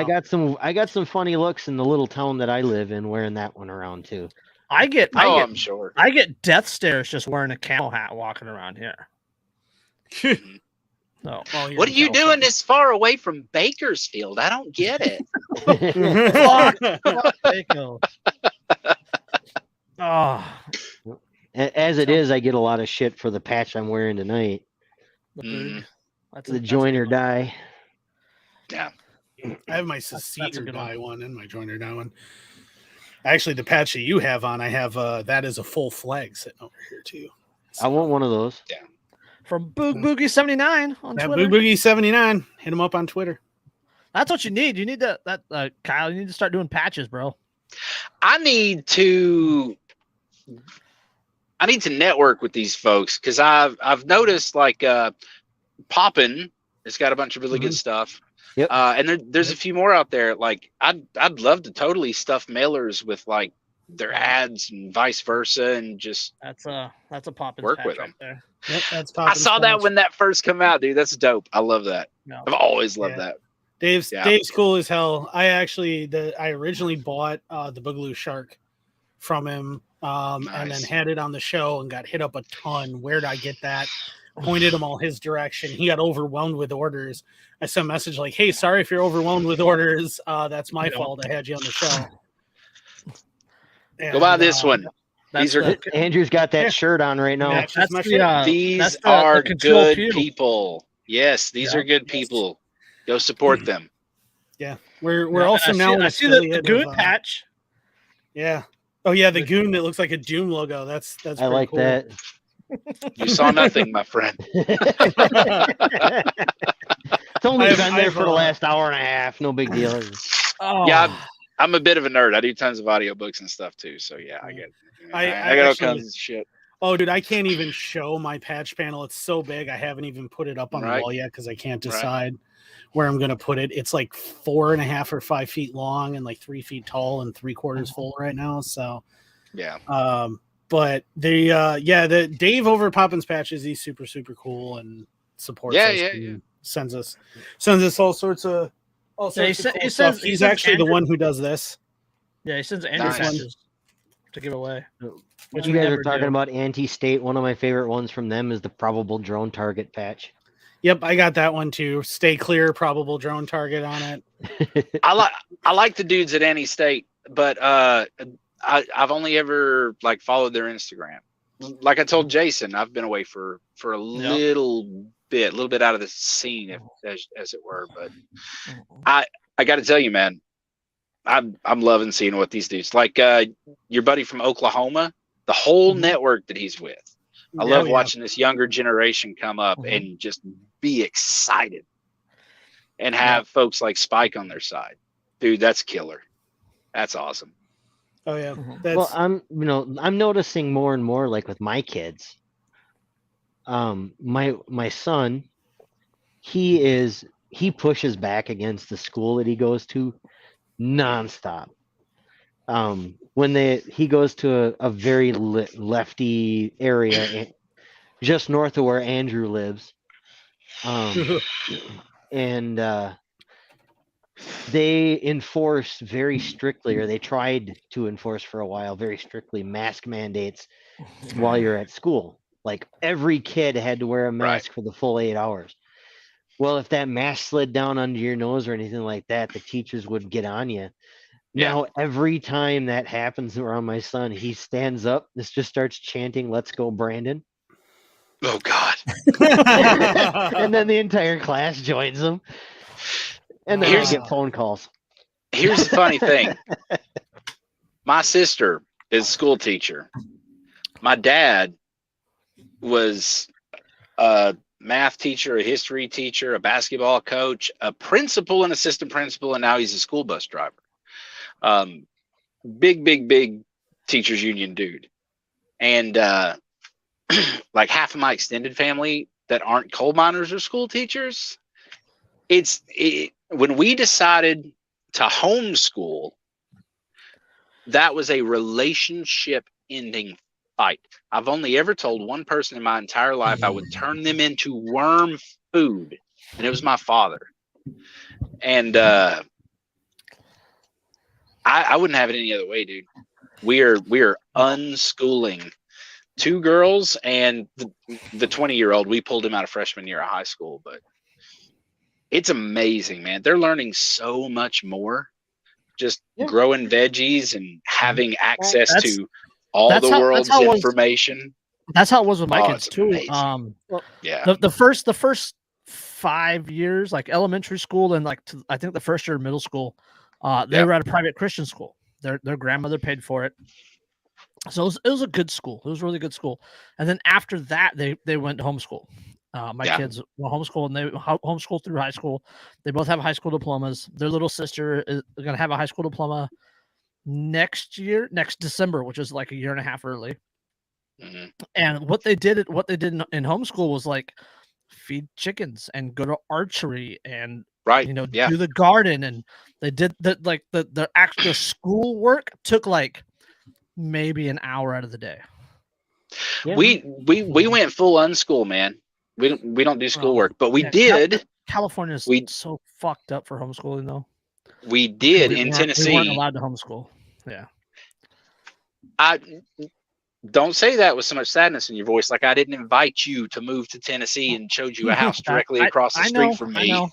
got some funny looks in the little town that I live in wearing that one around too. I'm sure. I get death stares just wearing a camel hat walking around here. No. What are you doing this far away from Bakersfield? I don't get it. As it is, I get a lot of shit for the patch I'm wearing tonight. The join or die. Yeah. I have my secede or die one and my join or die one. Actually, the patch that you have on, I have that is a full flag sitting over here too. So, I want one of those. Yeah. From Boogie79 on Twitter. Boogie79. Hit him up on Twitter. That's what you need. You need that Kyle, you need to start doing patches, bro. I need to network with these folks because I've noticed like Poppin' has got a bunch of really good stuff. Yep. And there's a few more out there. Like I'd love to totally stuff mailers with like their ads and vice versa, and just that's a Poppins work patch with right them. there. Yep, that's I Poppins saw that patch. when that first came out, dude. That's dope. I love that. No. I've always loved that. Dave's cool as hell. I originally bought the Boogaloo Shark from him, and then had it on the show and got hit up a ton. Where'd I get that? Pointed him all his direction. He got overwhelmed with orders. I sent a message like, "Hey, sorry if you're overwhelmed with orders. That's my fault. I had you on the show." Go buy this one. These are Andrew's got that shirt on right now. These are good people. Yes, these are good people. Go support them. Yeah, we're also now an affiliate. I see the Goon patch. Yeah. Oh yeah, the Goon that looks like a Doom logo. That's I like cool. that. You saw nothing, my friend. It's only been there for the last hour and a half. No big deal. Yeah, I'm a bit of a nerd. I do tons of audiobooks and stuff too. So yeah, I get it. I got all kinds of shit. Oh, dude, I can't even show my patch panel. It's so big. I haven't even put it up on the wall yet because I can't decide where I'm going to put it. It's like 4.5 or 5 feet long and like 3 feet tall and 3/4 full right now. So, yeah. But the Dave over at Poppins Patches, he's super, super cool and supports us. Yeah. Sends us all sorts of stuff. He's actually the one who does this. Yeah, he sends Andrew patches to give away. What you guys are talking about anti-state, one of my favorite ones from them is the probable drone target patch. Yep, I got that one too. Stay clear, probable drone target on it. I like the dudes at Anti-State, but I've only ever followed their Instagram. Like I told Jason, I've been away for a little bit out of the scene, as it were. But I got to tell you, man, I'm loving seeing what these dudes like. Your buddy from Oklahoma, the whole network that he's with. I love watching this younger generation come up and just be excited and have folks like Spike on their side. Dude, that's killer. That's awesome. Oh yeah. Well, I'm noticing more and more with my kids. My son, he pushes back against the school that he goes to nonstop. When he goes to a very lefty area just north of where Andrew lives, and they enforce very strictly, or they tried to enforce for a while very strictly, mask mandates while you're at school. Like every kid had to wear a mask for the full 8 hours. Well, if that mask slid down under your nose or anything like that, the teachers would get on you. Now, every time that happens around my son, he stands up, just starts chanting, "Let's go, Brandon." Oh, God. And then the entire class joins him. And then I get phone calls. Here's the funny thing. My sister is a school teacher. My dad was a math teacher, a history teacher, a basketball coach, a principal and assistant principal, and now he's a school bus driver. Big teachers union dude. And half of my extended family that aren't coal miners or school teachers, when we decided to homeschool, that was a relationship ending fight. I've only ever told one person in my entire life I would turn them into worm food, and it was my father. And I wouldn't have it any other way, dude. We are unschooling 2 girls and the 20-year-old. We pulled him out of freshman year of high school, but it's amazing, man. They're learning so much more just growing veggies and having access to all the world's information. That's how it was with my kids too. Amazing. The first 5 years, elementary school and I think the first year of middle school, they were at a private Christian school. Their grandmother paid for it. So it was a good school. It was a really good school. And then after that, they went to homeschool. My kids were homeschooled, and they homeschooled through high school. They both have high school diplomas. Their little sister is going to have a high school diploma next December, which is a year and a half early. Mm-hmm. And what they did in homeschool was feed chickens and go to archery and do the garden. And they did the actual school work took maybe an hour out of the day. Yeah. We went full unschool, man. We don't do schoolwork, but we did. California's so fucked up for homeschooling, though. We did in Tennessee. We weren't allowed to homeschool. Yeah. I don't say that with so much sadness in your voice. Like I didn't invite you to move to Tennessee and showed you a house directly across the street from me. I know.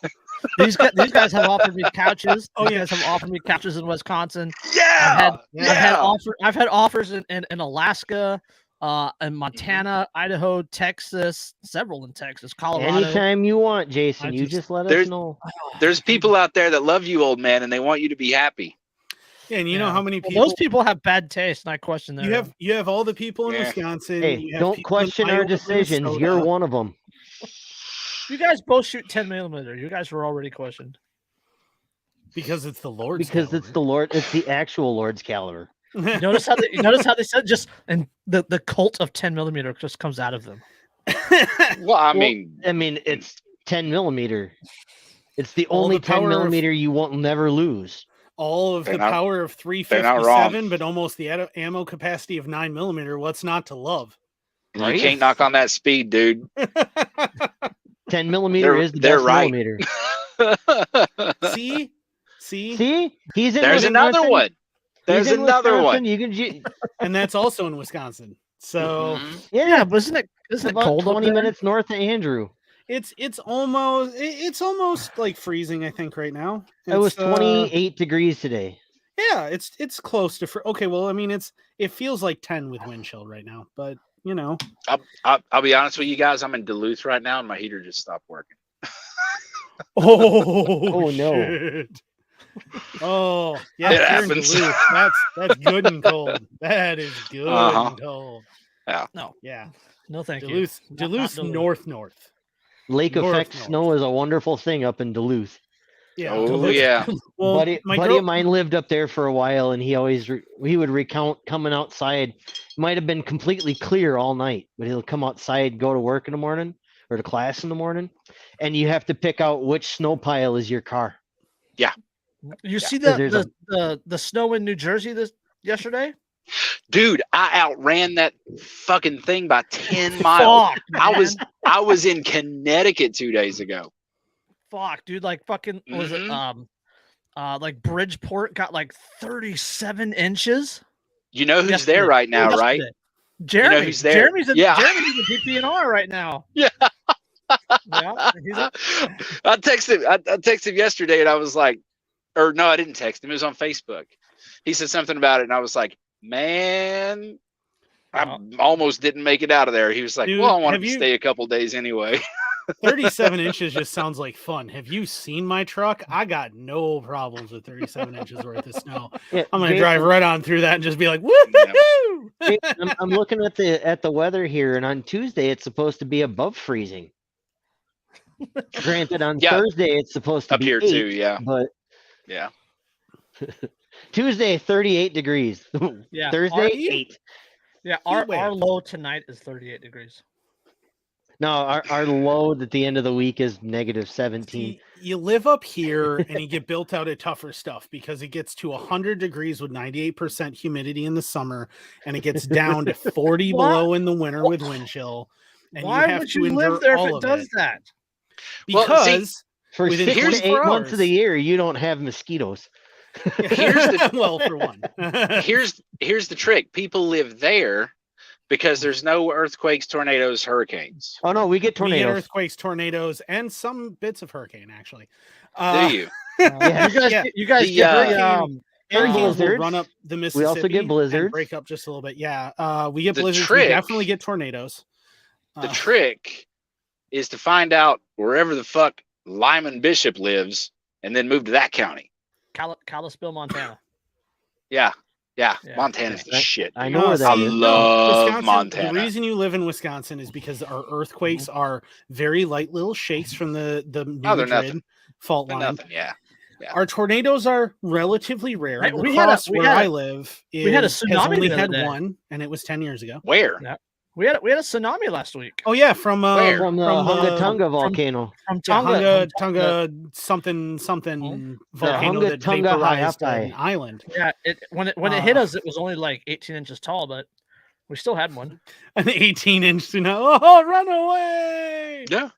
These guys have offered me couches. Oh, you guys have offered me couches in Wisconsin. Yeah. I've had offers in Alaska, in Montana, Idaho, Texas, several in Texas, Colorado. Anytime you want, Jason, you just let us know. There's people out there that love you, old man, and they want you to be happy. Yeah, and you know how many people? Those people have bad taste, and I question that. You have all the people in Wisconsin. Hey, don't question our decisions. Minnesota. You're one of them. You guys both shoot 10mm. You guys were already questioned. Because it's the Lord's. Because it's the Lord. It's the actual Lord's caliber. Notice how they said just, and the cult of 10mm just comes out of them. Well, I mean, it's 10mm. It's the only 10mm you won't never lose. All of the power of 357, but almost the ammo capacity of 9mm. What's not to love? Right? You can't knock on that speed, dude. 10mm is the best millimeter. See? He's in There's another one. There's another one. You can, and that's also in Wisconsin. So yeah, but isn't it about cold 20 minutes north of Andrew? It's almost like freezing, I think, right now. It was 28 degrees today. Yeah, it's close to okay. Well, I mean, it feels like 10 with wind chill right now, but you know. I'll be honest with you guys. I'm in Duluth right now, and my heater just stopped working. Oh no. Shit. Oh yeah, it happens. That's good and cold. That is good and cold. Yeah. No, thank you. Duluth, north. Lake effect snow is a wonderful thing up in Duluth. Yeah. Oh yeah. Well, buddy of mine lived up there for a while, and he would recount coming outside. Might have been completely clear all night, but he'll come outside, go to work in the morning or to class in the morning, and you have to pick out which snow pile is your car. Yeah. You see the snow in New Jersey yesterday? Dude, I outran that fucking thing by 10 miles. Fuck, I was in Connecticut 2 days ago. Fuck, dude, like fucking was it like Bridgeport got like 37 inches? You know who's there right now, right? Jeremy. You know who's there? Jeremy's in PPNR right now. Yeah. Yeah. I texted him yesterday, and I was like, or no, I didn't text him. It was on Facebook. He said something about it, and I was like, man, I almost didn't make it out of there. He was like, dude, well, I wanted to stay a couple days anyway. 37 inches just sounds like fun. Have you seen my truck? I got no problems with 37 inches worth of snow. Yeah, I'm going to drive right on through that and just be like, woohoo! Yeah. I'm looking at the weather here, and on Tuesday, it's supposed to be above freezing. Granted, on Thursday, it's supposed to up be here 8, too, yeah. But yeah. Tuesday, 38 degrees. Yeah. Thursday, 8. Yeah, our low tonight is 38 degrees. No, our low at the end of the week is -17. See, you live up here and you get built out of tougher stuff because it gets to 100 degrees with 98% humidity in the summer, and it gets down to 40 below in the winter with wind chill. And why would you live there if it does that? Because for 6 to 8 months of the year, you don't have mosquitoes. For one. Here's the trick. People live there because there's no earthquakes, tornadoes, hurricanes. Oh no, we get tornadoes. We get earthquakes, tornados, and some bits of hurricane actually. Do you? You guys get hurricanes will run up the Mississippi. We also get blizzards. Break up just a little bit. Yeah, we get blizzards. We definitely get tornadoes. The trick is to find out wherever the fuck Lyman Bishop lives and then move to that county. Kalispell, Montana. Yeah. Montana's the shit. I know that. I love Montana. The reason you live in Wisconsin is because our earthquakes are very light little shakes from the Madrid fault line. Nothing. Yeah. Our tornadoes are relatively rare. I live, we had a tsunami. Has only had one, and it was 10 years ago. Where? Yeah. We had a tsunami last week. Oh yeah, from the Hunga Tonga volcano. From Tonga, yeah, Tonga something volcano that vaporized an island. Yeah, when it hit us, it was only like 18 inches tall, but we still had one. An 18-inch tsunami. Oh, run away! Yeah,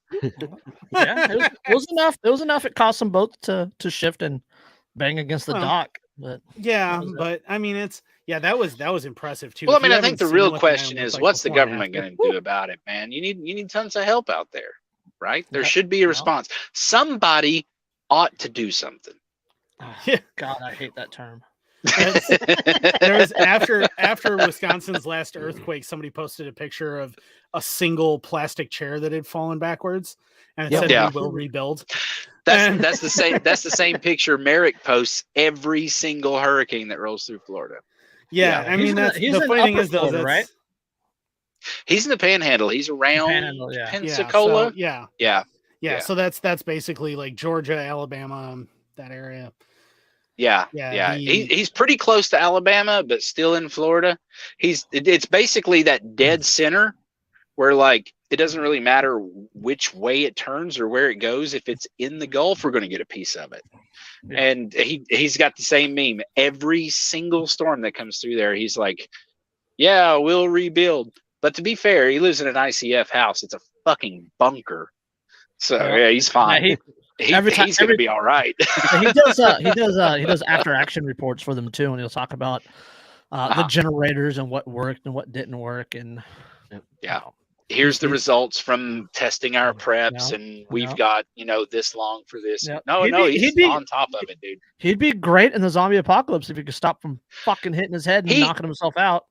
yeah, it was enough. It was enough. It caused them both to shift and bang against the dock. But but I mean, that was impressive too. Well, I mean, I think the real question is, what's the government going to do about it, man? You need tons of help out there, right? There should be a response. Somebody ought to do something. God, I hate that term. There was after Wisconsin's last earthquake, somebody posted a picture of a single plastic chair that had fallen backwards, and it said, "We will rebuild." That's the same picture Merrick posts every single hurricane that rolls through Florida. Yeah, I mean, that's the funny thing is, though, right? He's in the Panhandle. He's around Pensacola. Yeah. So that's basically like Georgia, Alabama, that area. Yeah. He's pretty close to Alabama, but still in Florida. It's basically that dead center where, like, it doesn't really matter which way it turns or where it goes. If it's in the Gulf, we're going to get a piece of it. Yeah. And he's got the same meme. Every single storm that comes through there, he's like, yeah, we'll rebuild. But to be fair, he lives in an ICF house. It's a fucking bunker. So he's fine. Yeah, he's going to be all right. He does after action reports for them too, and he'll talk about the generators and what worked and what didn't work. And here's the results from testing our preps, and we've got this long for this. He's on top of it, dude. He'd be great in the zombie apocalypse if he could stop from fucking hitting his head and knocking himself out.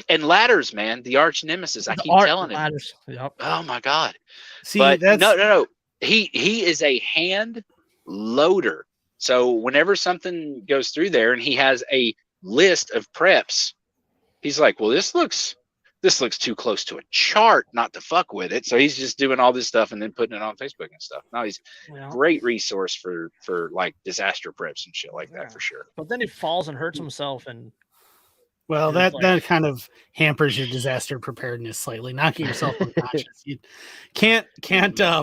And ladders, man, the arch nemesis. I keep telling him. Ladders. Yep. Oh my god. See, but no. He is a hand loader. So whenever something goes through there and he has a list of preps, he's like, well, this looks too close to a chart not to fuck with it. So he's just doing all this stuff and then putting it on Facebook and stuff. No, he's a great resource for like disaster preps and shit like that for sure. But then he falls and hurts himself and that kind of hampers your disaster preparedness slightly, knocking yourself unconscious. You can't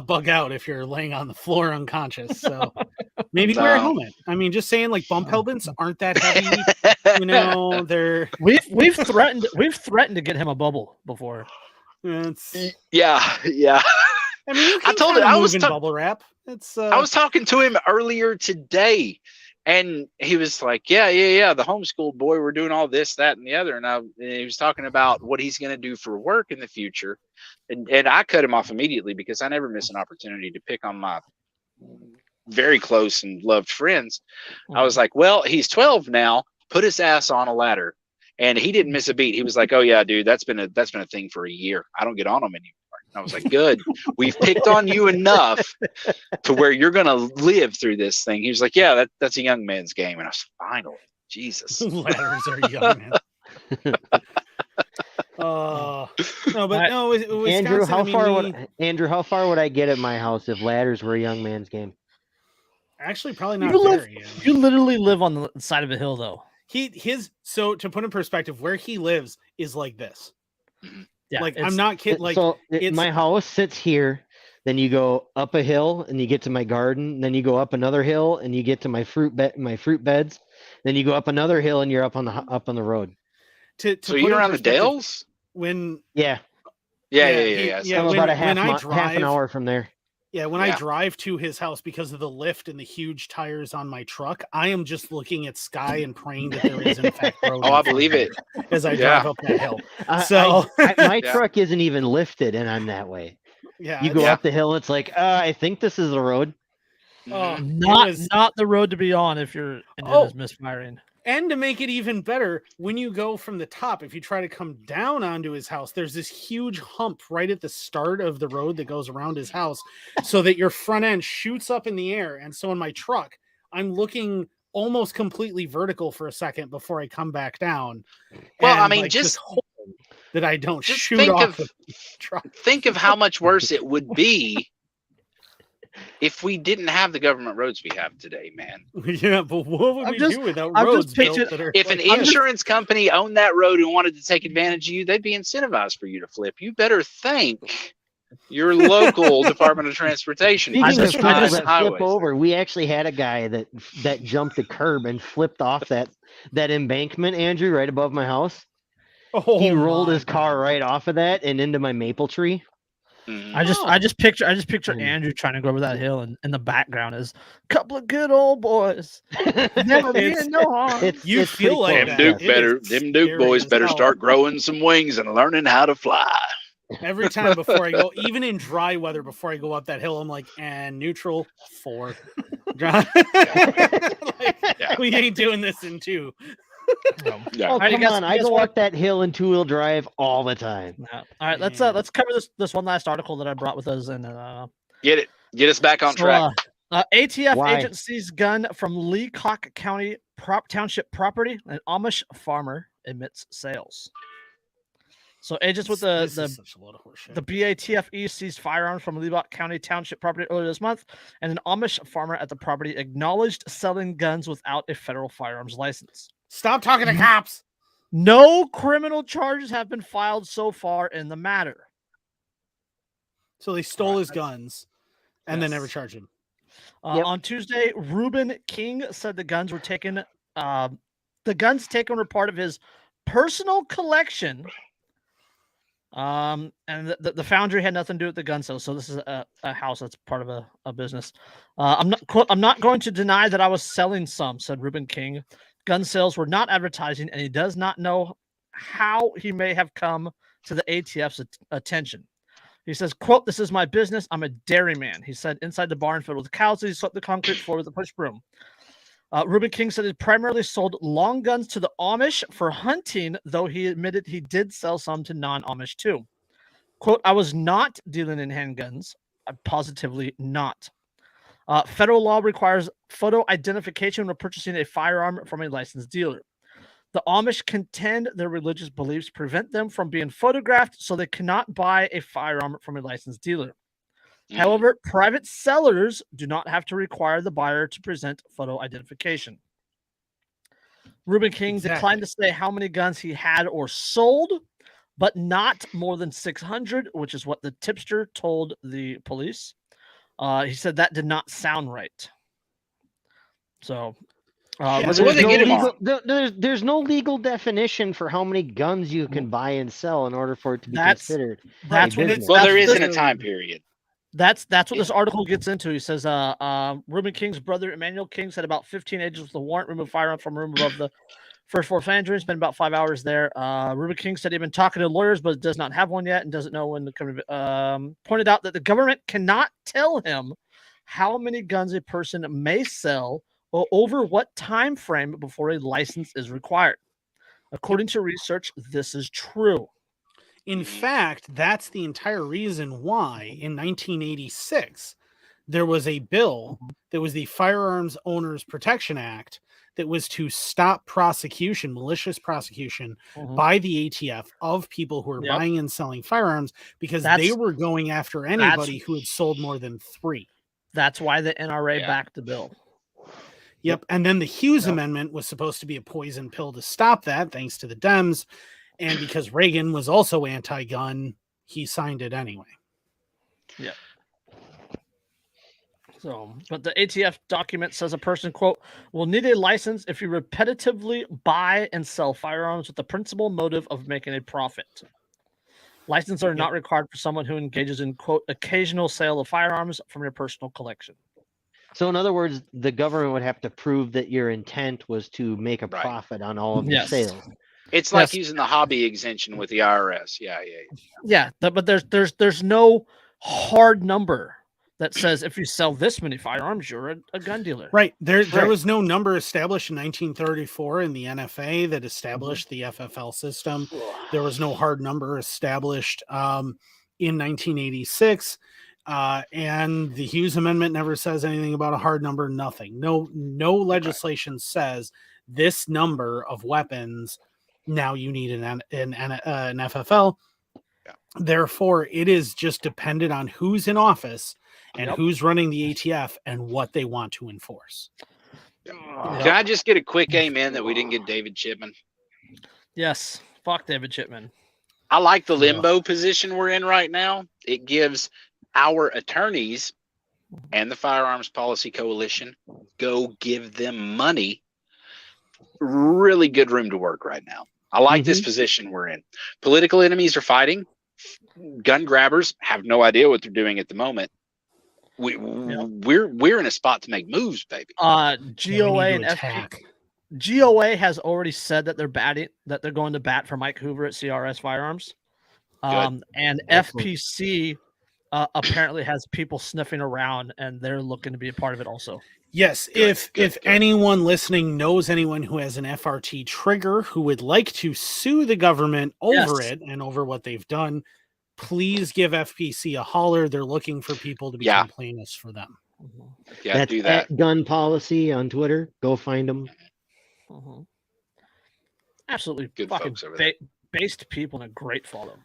bug out if you're laying on the floor unconscious. So maybe wear a helmet. I mean, just saying, like, bump helmets aren't that heavy. They're we've threatened to get him a bubble before. Yeah. I mean, I told him I was bubble wrap. I was talking to him earlier today. And he was like, yeah, the homeschool boy, we're doing all this, that, and the other. And he was talking about what he's going to do for work in the future. And I cut him off immediately because I never miss an opportunity to pick on my very close and loved friends. I was like, well, he's 12 now. Put his ass on a ladder. And he didn't miss a beat. He was like, oh, yeah, dude, that's been a thing for a year. I don't get on him anymore. I was like, good. We've picked on you enough to where you're going to live through this thing. He was like, yeah, that's a young man's game. And I was finally, Jesus. Ladders are young man. Andrew, how far would I get at my house if ladders were a young man's game? Actually, probably not. You literally live on the side of a hill, though. So to put in perspective, where he lives is like this. Yeah, like I'm not kidding. Like my house sits here, then you go up a hill and you get to my garden, then you go up another hill and you get to my fruit beds, then you go up another hill and you're up on the road. So you're around the Dales? Yeah. So about half an hour from there. Yeah, when I drive to his house because of the lift and the huge tires on my truck, I am just looking at sky and praying that there is in fact road. I believe it. As I drive up that hill. So my truck isn't even lifted, and I'm that way. Yeah, you go up the hill, it's like, I think this is the road. Not the road to be on if your engine is misfiring. And to make it even better, when you go from the top, if you try to come down onto his house, there's this huge hump right at the start of the road that goes around his house so that your front end shoots up in the air. And so in my truck, I'm looking almost completely vertical for a second before I come back down. Well, and, I mean, just that I don't shoot off the truck. Think of how much worse it would be if we didn't have the government roads we have today, man. Yeah, but what would we do without roads built that are if an insurance company owned that road and wanted to take advantage of you, they'd be incentivized for you to flip. You better thank your local Department of Transportation. Speaking of people that flip over, we actually had a guy that jumped the curb and flipped off that embankment, Andrew, right above my house. He rolled his car right off of that and into my maple tree. I just picture Andrew trying to go over that hill, and in the background is a couple of good old boys. Never mean no harm. You feel like them Duke boys better start growing some wings and learning how to fly. Every time before I go, even in dry weather, before I go up that hill, I'm like, and neutral 4. We ain't doing this in 2. Oh, come on. I go up that hill in 2-wheel drive all the time. Yeah. All right, let's cover this one last article that I brought with us, and get us back on track. ATF agent seized gun from Leacock County Township property. An Amish farmer admits sales. So agents with the BATFE seized firearms from Leacock County Township property earlier this month, and an Amish farmer at the property acknowledged selling guns without a federal firearms license. Stop talking to cops. No criminal charges have been filed so far in the matter. So they stole his guns and then never charged him. On Tuesday, Reuben King said the guns were taken. The guns taken were part of his personal collection. And the foundry had nothing to do with the gun sales. So this is a house that's part of a business. I'm not going to deny that I was selling some, said Reuben King. Gun sales were not advertising, and he does not know how he may have come to the ATF's attention. He says, quote, "This is my business. I'm a dairyman," he said, inside the barn filled with cows. He swept the concrete floor with a push broom. Reuben King said he primarily sold long guns to the Amish for hunting, though he admitted he did sell some to non-Amish too. Quote, "I was not dealing in handguns. Positively not. Federal law requires photo identification when purchasing a firearm from a licensed dealer. The Amish contend their religious beliefs prevent them from being photographed, so they cannot buy a firearm from a licensed dealer. However, private sellers do not have to require the buyer to present photo identification." Reuben King declined to say how many guns he had or sold, but not more than 600, which is what the tipster told the police. He said that did not sound right. So, there's no legal definition for how many guns you can buy and sell in order for it to be considered. There isn't a time period. That's what this article gets into. He says, Reuben King's brother, Emmanuel King, said about 15 agents with a warrant removed firearm from a room above the first floor foundry. Spent about 5 hours there. Reuben King said he'd been talking to lawyers, but does not have one yet and doesn't know when to come. Pointed out that the government cannot tell him how many guns a person may sell or over what time frame before a license is required. According to research, this is true. In fact, that's the entire reason why in 1986 there was a bill that was the Firearms Owners Protection Act that was to stop prosecution, malicious prosecution by the ATF of people who are buying and selling firearms because they were going after anybody who had sold more than 3. That's why the NRA backed the bill. Yep. And then the Hughes Amendment was supposed to be a poison pill to stop that, thanks to the Dems. And because Reagan was also anti-gun, he signed it anyway. Yeah. So, but the ATF document says a person, quote, "will need a license if you repetitively buy and sell firearms with the principal motive of making a profit. Licenses are not required for someone who engages in, quote, occasional sale of firearms from your personal collection." So in other words, the government would have to prove that your intent was to make a profit on all of your sales. It's like using the hobby exemption with the IRS. Yeah, but there's no hard number that says if you sell this many firearms, you're a gun dealer. Right. There was no number established in 1934 in the NFA that established the FFL system. There was no hard number established in 1986. And the Hughes Amendment never says anything about a hard number, nothing. No legislation says this number of weapons, now you need an FFL. Therefore, it is just dependent on who's in office and who's running the ATF and what they want to enforce. Can I just get a quick amen that we didn't get David Chipman? Yes. Fuck David Chipman. I like the limbo position we're in right now. It gives our attorneys and the Firearms Policy Coalition, go give them money. Really good room to work right now. I like this position we're in. Political enemies are fighting. Gun grabbers have no idea what they're doing at the moment. We're in a spot to make moves, baby. GOA and GOA has already said that they're going to bat for Mike Hoover at CRS Firearms. And FPC apparently has people sniffing around, and they're looking to be a part of it also. Yes, if anyone listening knows anyone who has an FRT trigger who would like to sue the government over it and over what they've done, please give FPC a holler. They're looking for people to be complainants for them. Yeah, that's do that. At Gun Policy on Twitter. Go find them. Absolutely good fucking folks over there. Based people and a great follow.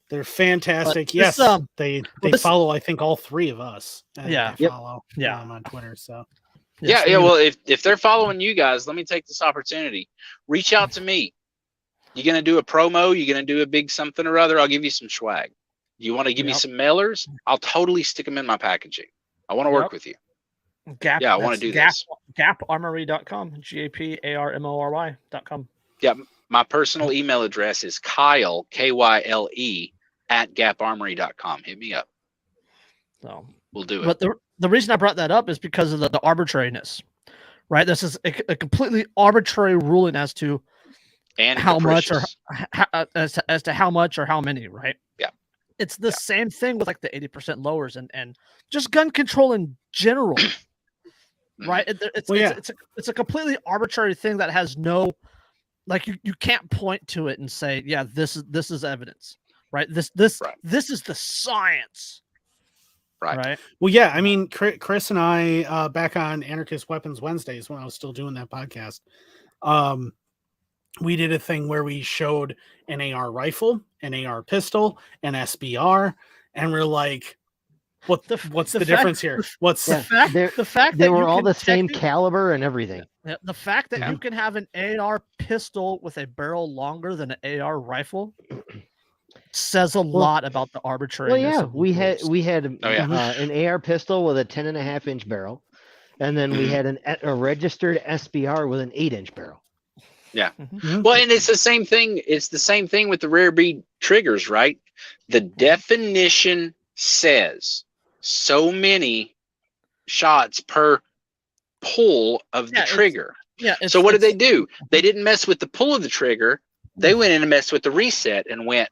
They're fantastic. But yes, this, they follow. I think all three of us. Follow on Twitter. So well, if they're following you guys, let me take this opportunity. Reach out to me. You gonna do a promo? You gonna do a big something or other? I'll give you some swag. You want to give me some mailers? I'll totally stick them in my packaging. I want to work with you. Gap. I want to do this. GapArmory.com. GAPARMORY.com. Yeah, my personal email address is Kyle KYLE @GapArmory.com. Hit me up. So we'll do it. But the reason I brought that up is because of the arbitrariness, right? This is a completely arbitrary ruling as to how much or as to how much or how many, right? Yeah. It's the same thing with like the 80% lowers and just gun control in general, right? It's a completely arbitrary thing that has no, like you can't point to it and say, yeah, this is evidence, right? This is the science. Right. Well, yeah. I mean, Chris and I, back on Anarchist Weapons Wednesdays when I was still doing that podcast, we did a thing where we showed an AR rifle, an AR pistol, an SBR, and we're like, what's the difference here? What's the fact they were all the same caliber and everything. The fact that you can have an AR pistol with a barrel longer than an AR rifle says a lot about the arbitrariness. Well, yeah, we had an AR pistol with a 10.5-inch barrel, and then we had a registered SBR with an 8-inch barrel. Yeah. Well, and it's the same thing. It's the same thing with the rare breed triggers, right? The definition says so many shots per pull of the trigger. So what did they do? They didn't mess with the pull of the trigger. They went in and messed with the reset and went,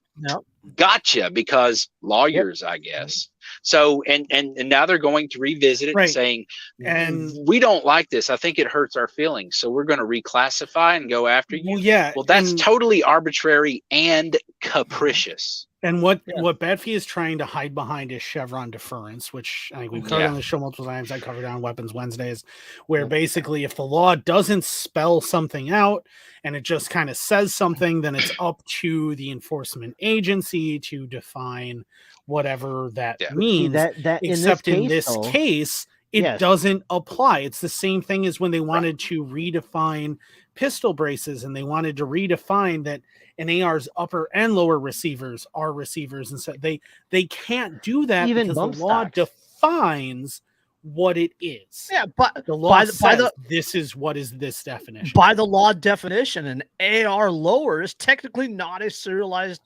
gotcha, because lawyers, I guess. So, and now they're going to revisit it and saying, and we don't like this. I think it hurts our feelings. So we're going to reclassify and go after you. Well, that's totally arbitrary and capricious. And what Badfee is trying to hide behind is Chevron deference, which I think we've covered on the show multiple times. I covered on Weapons Wednesdays, where basically if the law doesn't spell something out and it just kind of says something, then it's up to the enforcement agency to define whatever that means. Except in this case, it doesn't apply. It's the same thing as when they wanted to redefine pistol braces, and they wanted to redefine that an AR's upper and lower receivers are receivers, and so they can't do that because the law defines what it is. Yeah, but the law says this is what is this definition. By the law definition, an AR lower is technically not a serialized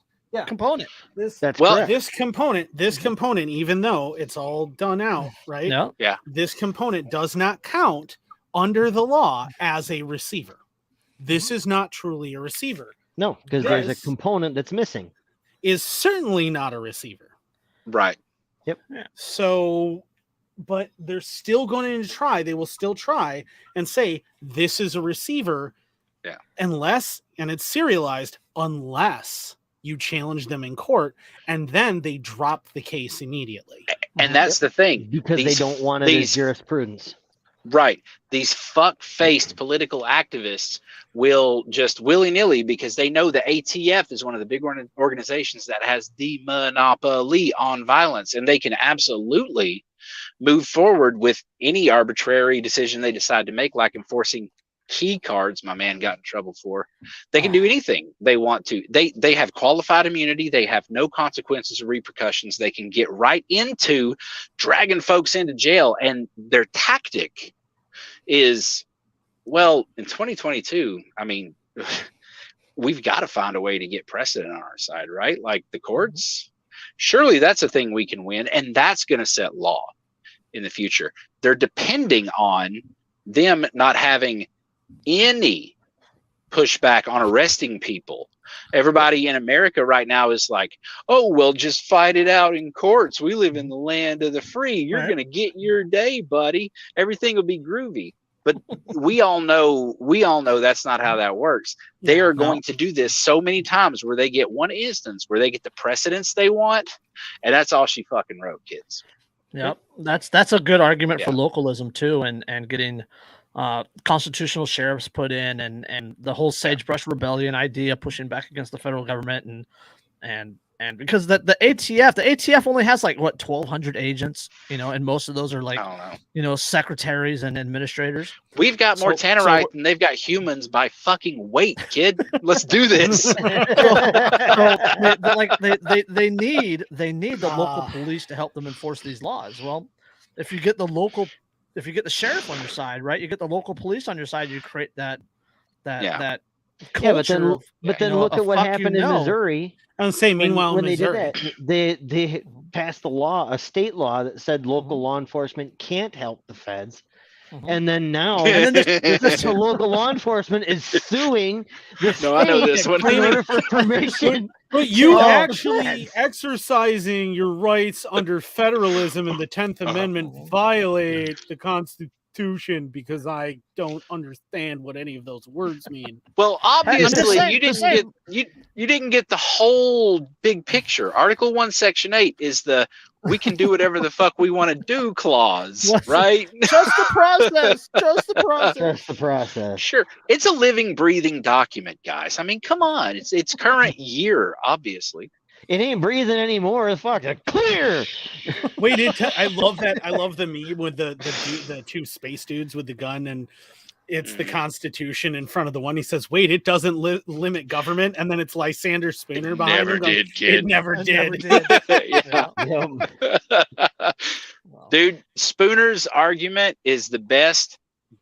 component. This component, even though it's all done out, right? This component does not count under the law as a receiver. This is not truly a receiver. No, because there's a component that's missing. Is certainly not a receiver. Right. Yep. So, but they're still going to try. They will still try and say this is a receiver. Yeah. Unless, and it's serialized, unless you challenge them in court, and then they drop the case immediately. And that's the thing. Because they don't want it as jurisprudence. Right. These fuck-faced political activists will just willy-nilly, because they know the ATF is one of the big organizations that has the monopoly on violence, and they can absolutely move forward with any arbitrary decision they decide to make, like enforcing key cards my man got in trouble for. They can do anything they want to. They have qualified immunity. They have no consequences or repercussions. They can get right into dragging folks into jail, and their tactic is, well, in 2022, I mean, we've got to find a way to get precedent on our side, right? Like the courts, surely that's a thing we can win, and that's going to set law in the future. They're depending on them not having any pushback on arresting people. Everybody in America right now is like, oh, well, just fight it out in courts. We live in the land of the free. You're going to get your day, buddy. Everything will be groovy. But we all know that's not how that works. They are going to do this so many times where they get one instance where they get the precedents they want, and that's all she fucking wrote, kids. Yep, that's a good argument for localism too, and getting constitutional sheriffs put in, and the whole sagebrush rebellion idea, pushing back against the federal government, and because the ATF only has like what 1,200 agents, and most of those are like secretaries and administrators. We've got more Tannerite than they've got humans by fucking weight, kid. Let's do this. They need the local police to help them enforce these laws. Well, if you get the sheriff on your side, right? You get the local police on your side. You create that culture. But then look at what happened in Missouri. I would say, meanwhile, when they did that, they passed a state law that said local law enforcement can't help the feds. And then now, the local law enforcement is suing the state I know this one. in order for permission. But you actually exercising your rights under federalism and the 10th Amendment violate the Constitution, because I don't understand what any of those words mean. Well, obviously, you didn't get the whole big picture. Article 1, Section 8 is the "we can do whatever the fuck we want to do" clause, right? Just the process. Just the process. Sure, it's a living, breathing document, guys. I mean, come on, it's current year, obviously. It ain't breathing anymore. Fuck, clear. Wait, I love that. I love the meme with the two space dudes with the gun, and it's the Constitution in front of the one. He says, "Wait, it doesn't limit government," and then it's Lysander Spooner behind him. It never did. Dude, Spooner's argument is the best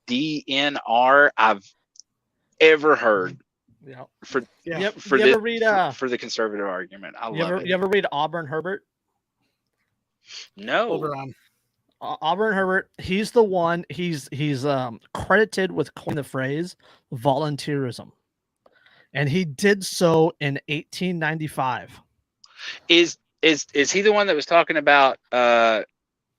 DNR I've ever heard. For the conservative argument. You ever read Auburn Herbert? No. Auburn Herbert, he's the one, he's credited with coining the phrase volunteerism. And he did so in 1895. Is he the one that was talking about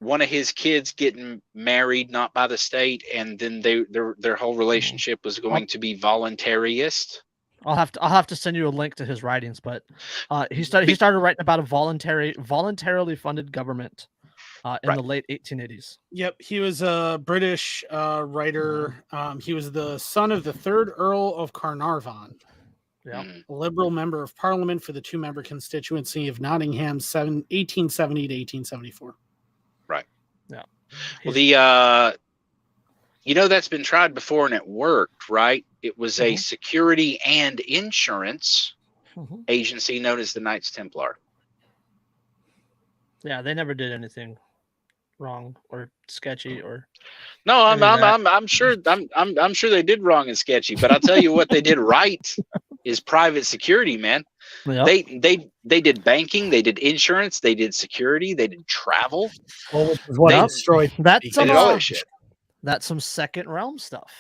one of his kids getting married not by the state, and then their whole relationship was going to be voluntarist? I'll have to send you a link to his writings, but he started writing about a voluntarily funded government in the late 1880s. Yep, he was a British writer. He was the son of the 3rd Earl of Carnarvon. Yeah, a Liberal member of Parliament for the 2-member constituency of Nottingham, 1870 to 1874. Right. Yeah. Well, that's been tried before and it worked, right? It was a security and insurance agency known as the Knights Templar. Yeah, they never did anything wrong or sketchy or. No, I'm sure they did wrong and sketchy, but I'll tell you what they did right is private security, man. Yep. They did banking, they did insurance, they did security, they did travel. Well, what destroyed that's some second realm stuff.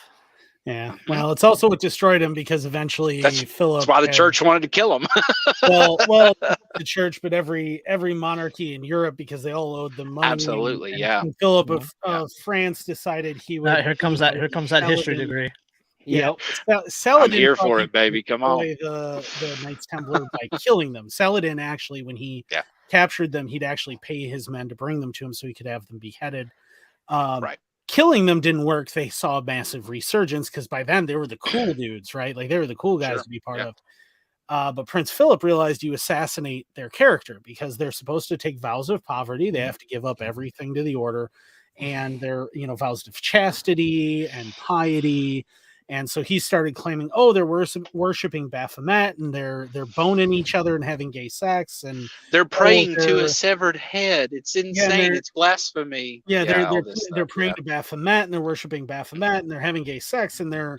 Yeah. Well, it's also what destroyed him, because eventually Philip. That's why the church wanted to kill him. well, the church, but every monarchy in Europe, because they all owed them money. Absolutely, and Philip of France decided he would. Here comes that history degree. Yeah, Saladin. I'm here for it, baby. Come on. The Knights Templar by killing them. Saladin actually, when he captured them, he'd actually pay his men to bring them to him so he could have them beheaded. Right. killing them didn't work. They saw a massive resurgence because by then they were the cool dudes, right? Like they were the cool guys to be part of. But Prince Philip realized you assassinate their character because they're supposed to take vows of poverty. They have to give up everything to the order, and their vows of chastity and piety. And so he started claiming, oh, they're worshiping Baphomet, and they're boning each other and having gay sex, and they're praying to a severed head. It's insane. It's blasphemy. Yeah, they're praying to Baphomet, and they're worshiping Baphomet, and they're having gay sex, and they're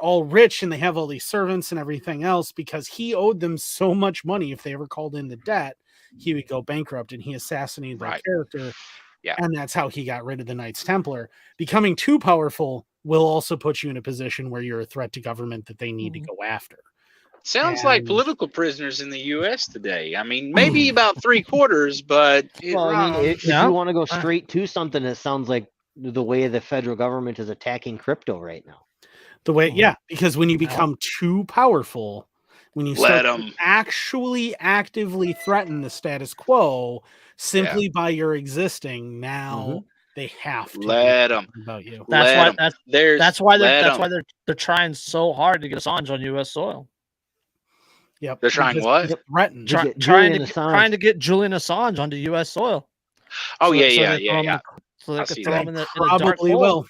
all rich, and they have all these servants and everything else because he owed them so much money. If they ever called in the debt, he would go bankrupt, and he assassinated their character. Yeah, and that's how he got rid of the Knights Templar. Becoming too powerful will also put you in a position where you're a threat to government that they need to go after. Sounds like political prisoners in the U.S. today. I mean, maybe about 3/4, but if you want to go straight to something, it sounds like the way the federal government is attacking crypto right now. The way, because when you become too powerful, when you start to actually actively threaten the status quo simply by your existing, now they have to let them about you. That's why they're trying so hard to get Assange on U.S. soil. Yep, they're trying what? Threaten. Trying to get Julian Assange onto U.S. soil. Oh, So they could throw him in the probably will.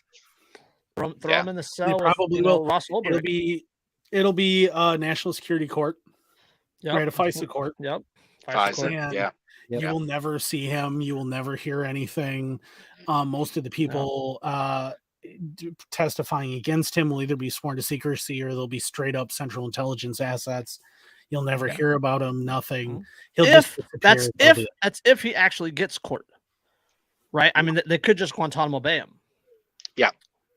Throw him in the cell. Probably will. Ross Ulbricht. It'll be a national security court. Right, a FISA court. Yep. FISA. You will never see him. You will never hear anything. Most of the people testifying against him will either be sworn to secrecy or they'll be straight up Central Intelligence assets. You'll never hear about him. Nothing. That's if he actually gets court. Right. I mean, they could just Guantanamo Bay him. Yeah.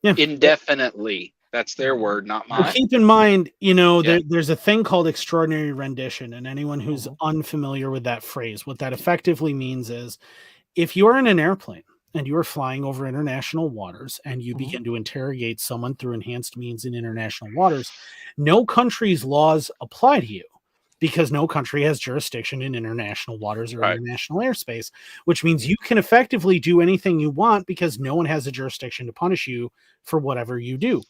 Indefinitely. That's their word, not mine. But keep in mind, there's a thing called extraordinary rendition, and anyone who's unfamiliar with that phrase, what that effectively means is if you're in an airplane and you are flying over international waters and you begin to interrogate someone through enhanced means in international waters, no country's laws apply to you because no country has jurisdiction in international waters or international airspace, which means you can effectively do anything you want because no one has a jurisdiction to punish you for whatever you do.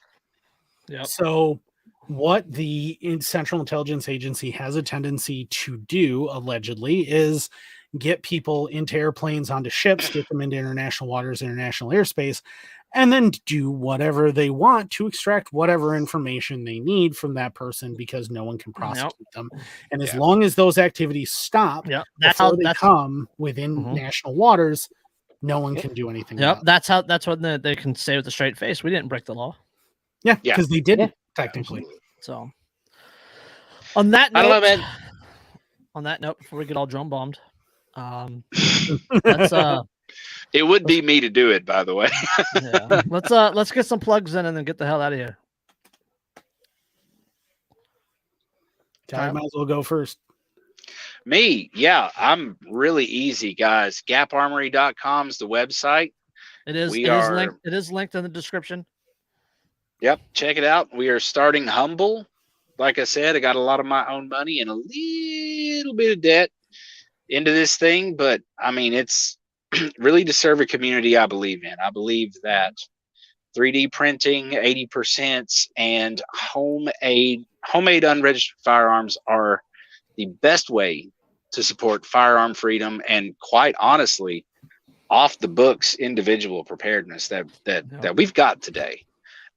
Yep. So what the Central Intelligence Agency has a tendency to do, allegedly, is get people into airplanes, onto ships, get them into international waters, international airspace, and then do whatever they want to extract whatever information they need from that person because no one can prosecute them. And as long as those activities stop before they come within national waters, no one can do anything. That's when they can say with a straight face, we didn't break the law. Yeah, because they didn't technically. So on that note, I love it. On that note, before we get all drone bombed, it would be me to do it, by the way. Let's get some plugs in and then get the hell out of here. I might as well go first. Me, I'm really easy, guys. GapArmory.com is the website. It is linked in the description. Yep, check it out. We are starting humble. Like I said, I got a lot of my own money and a little bit of debt into this thing, but I mean, it's really to serve a community I believe in. I believe that 3D printing, 80%, and homemade unregistered firearms are the best way to support firearm freedom and, quite honestly, off the books individual preparedness that we've got today.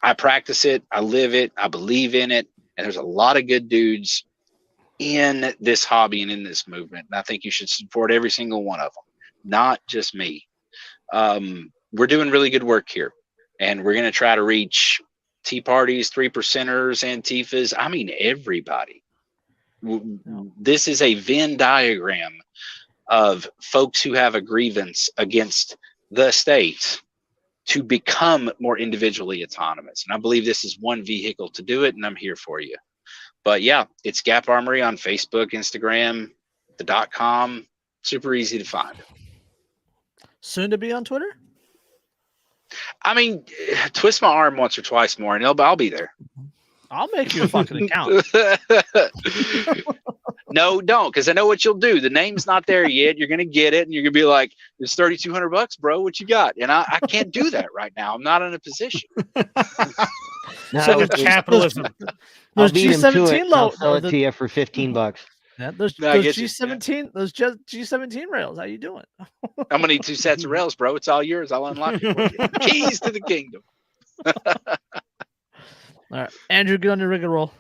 I practice it, I live it, I believe in it, and there's a lot of good dudes in this hobby and in this movement. And I think you should support every single one of them, not just me. We're doing really good work here, and we're going to try to reach Tea Parties, 3%ers, Antifas. I mean, everybody. This is a Venn diagram of folks who have a grievance against the state to become more individually autonomous. And I believe this is one vehicle to do it, and I'm here for you. But it's Gap Armory on Facebook, Instagram, the .com. Super easy to find. Soon to be on Twitter? I mean, twist my arm once or twice more, and I'll be there. I'll make you a fucking account. No, don't, because I know what you'll do. The name's not there yet. You're gonna get it, and you're gonna be like, "It's $3,200, bro. What you got?" And I can't do that right now. I'm not in a position. So capitalism. Those G17 I'll sell it to you for $15. Yeah, those G17, those G17 rails. How you doing? I'm gonna need 2 sets of rails, bro. It's all yours. I'll unlock it for you. Keys to the kingdom. All right, Andrew, get on your rig and roll.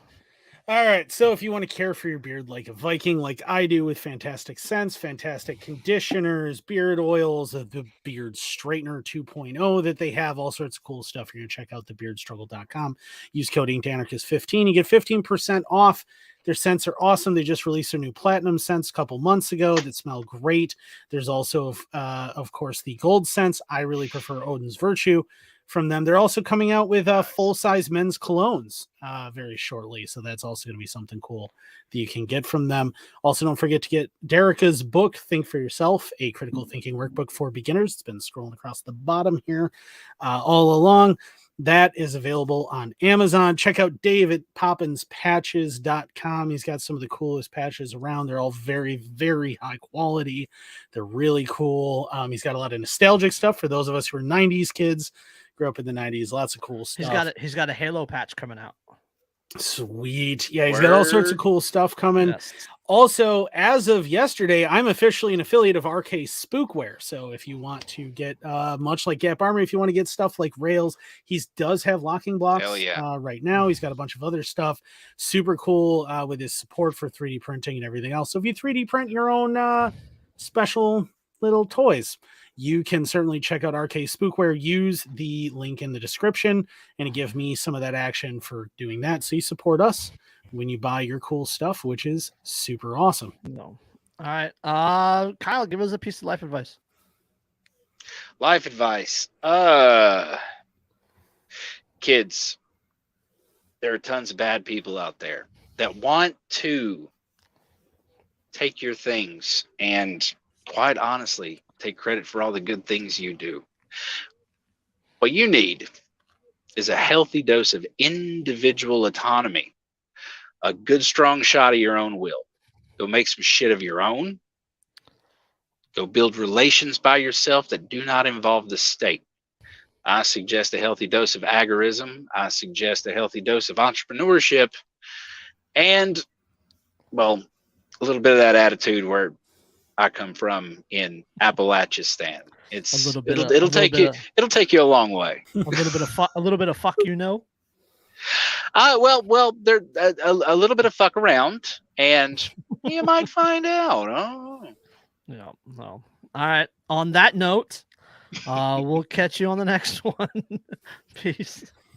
All right, so if you want to care for your beard like a Viking, like I do, with fantastic scents, fantastic conditioners, beard oils, the beard straightener 2.0 that they have, all sorts of cool stuff, you're going to check out thebeardstruggle.com. Use code InkedAnarchist15. You get 15% off. Their scents are awesome. They just released their new platinum scents a couple months ago that smell great. There's also, of course, the gold scents. I really prefer Odin's Virtue from them. They're also coming out with full-size men's colognes very shortly, so that's also going to be something cool that you can get from them. Also, don't forget to get Derica's book, Think for Yourself, a critical thinking workbook for beginners. It's been scrolling across the bottom here all along. That is available on Amazon. Check out Dave at poppinspatches.com. He's got some of the coolest patches around. They're all very, very high quality. They're really cool. He's got a lot of nostalgic stuff for those of us who are 90s kids. Grew up in the 90s. Lots of cool stuff. He's got a Halo patch coming out. Sweet. Yeah, he's got all sorts of cool stuff coming. Yes. Also, as of yesterday, I'm officially an affiliate of RK Spookware. So if you want to get, much like Gap Armory, if you want to get stuff like rails, he does have locking blocks right now. He's got a bunch of other stuff. Super cool with his support for 3D printing and everything else. So if you 3D print your own special little toys, you can certainly check out RK Spookware. Use the link in the description and give me some of that action for doing that. So you support us when you buy your cool stuff, which is super awesome. No. All right. Kyle, give us a piece of life advice. Life advice. Kids, there are tons of bad people out there that want to take your things and, quite honestly, take credit for all the good things you do. What you need is a healthy dose of individual autonomy, a good strong shot of your own will. Go make some shit of your own. Go build relations by yourself that do not involve the state. I suggest a healthy dose of agorism. I suggest a healthy dose of entrepreneurship, and, well, a little bit of that attitude where I come from in Appalachistan. It'll take you a long way. A little bit of fuck, you know. Well, there a little bit of fuck around, and you might find out. Oh. Yeah. No. All right. On that note, we'll catch you on the next one. Peace.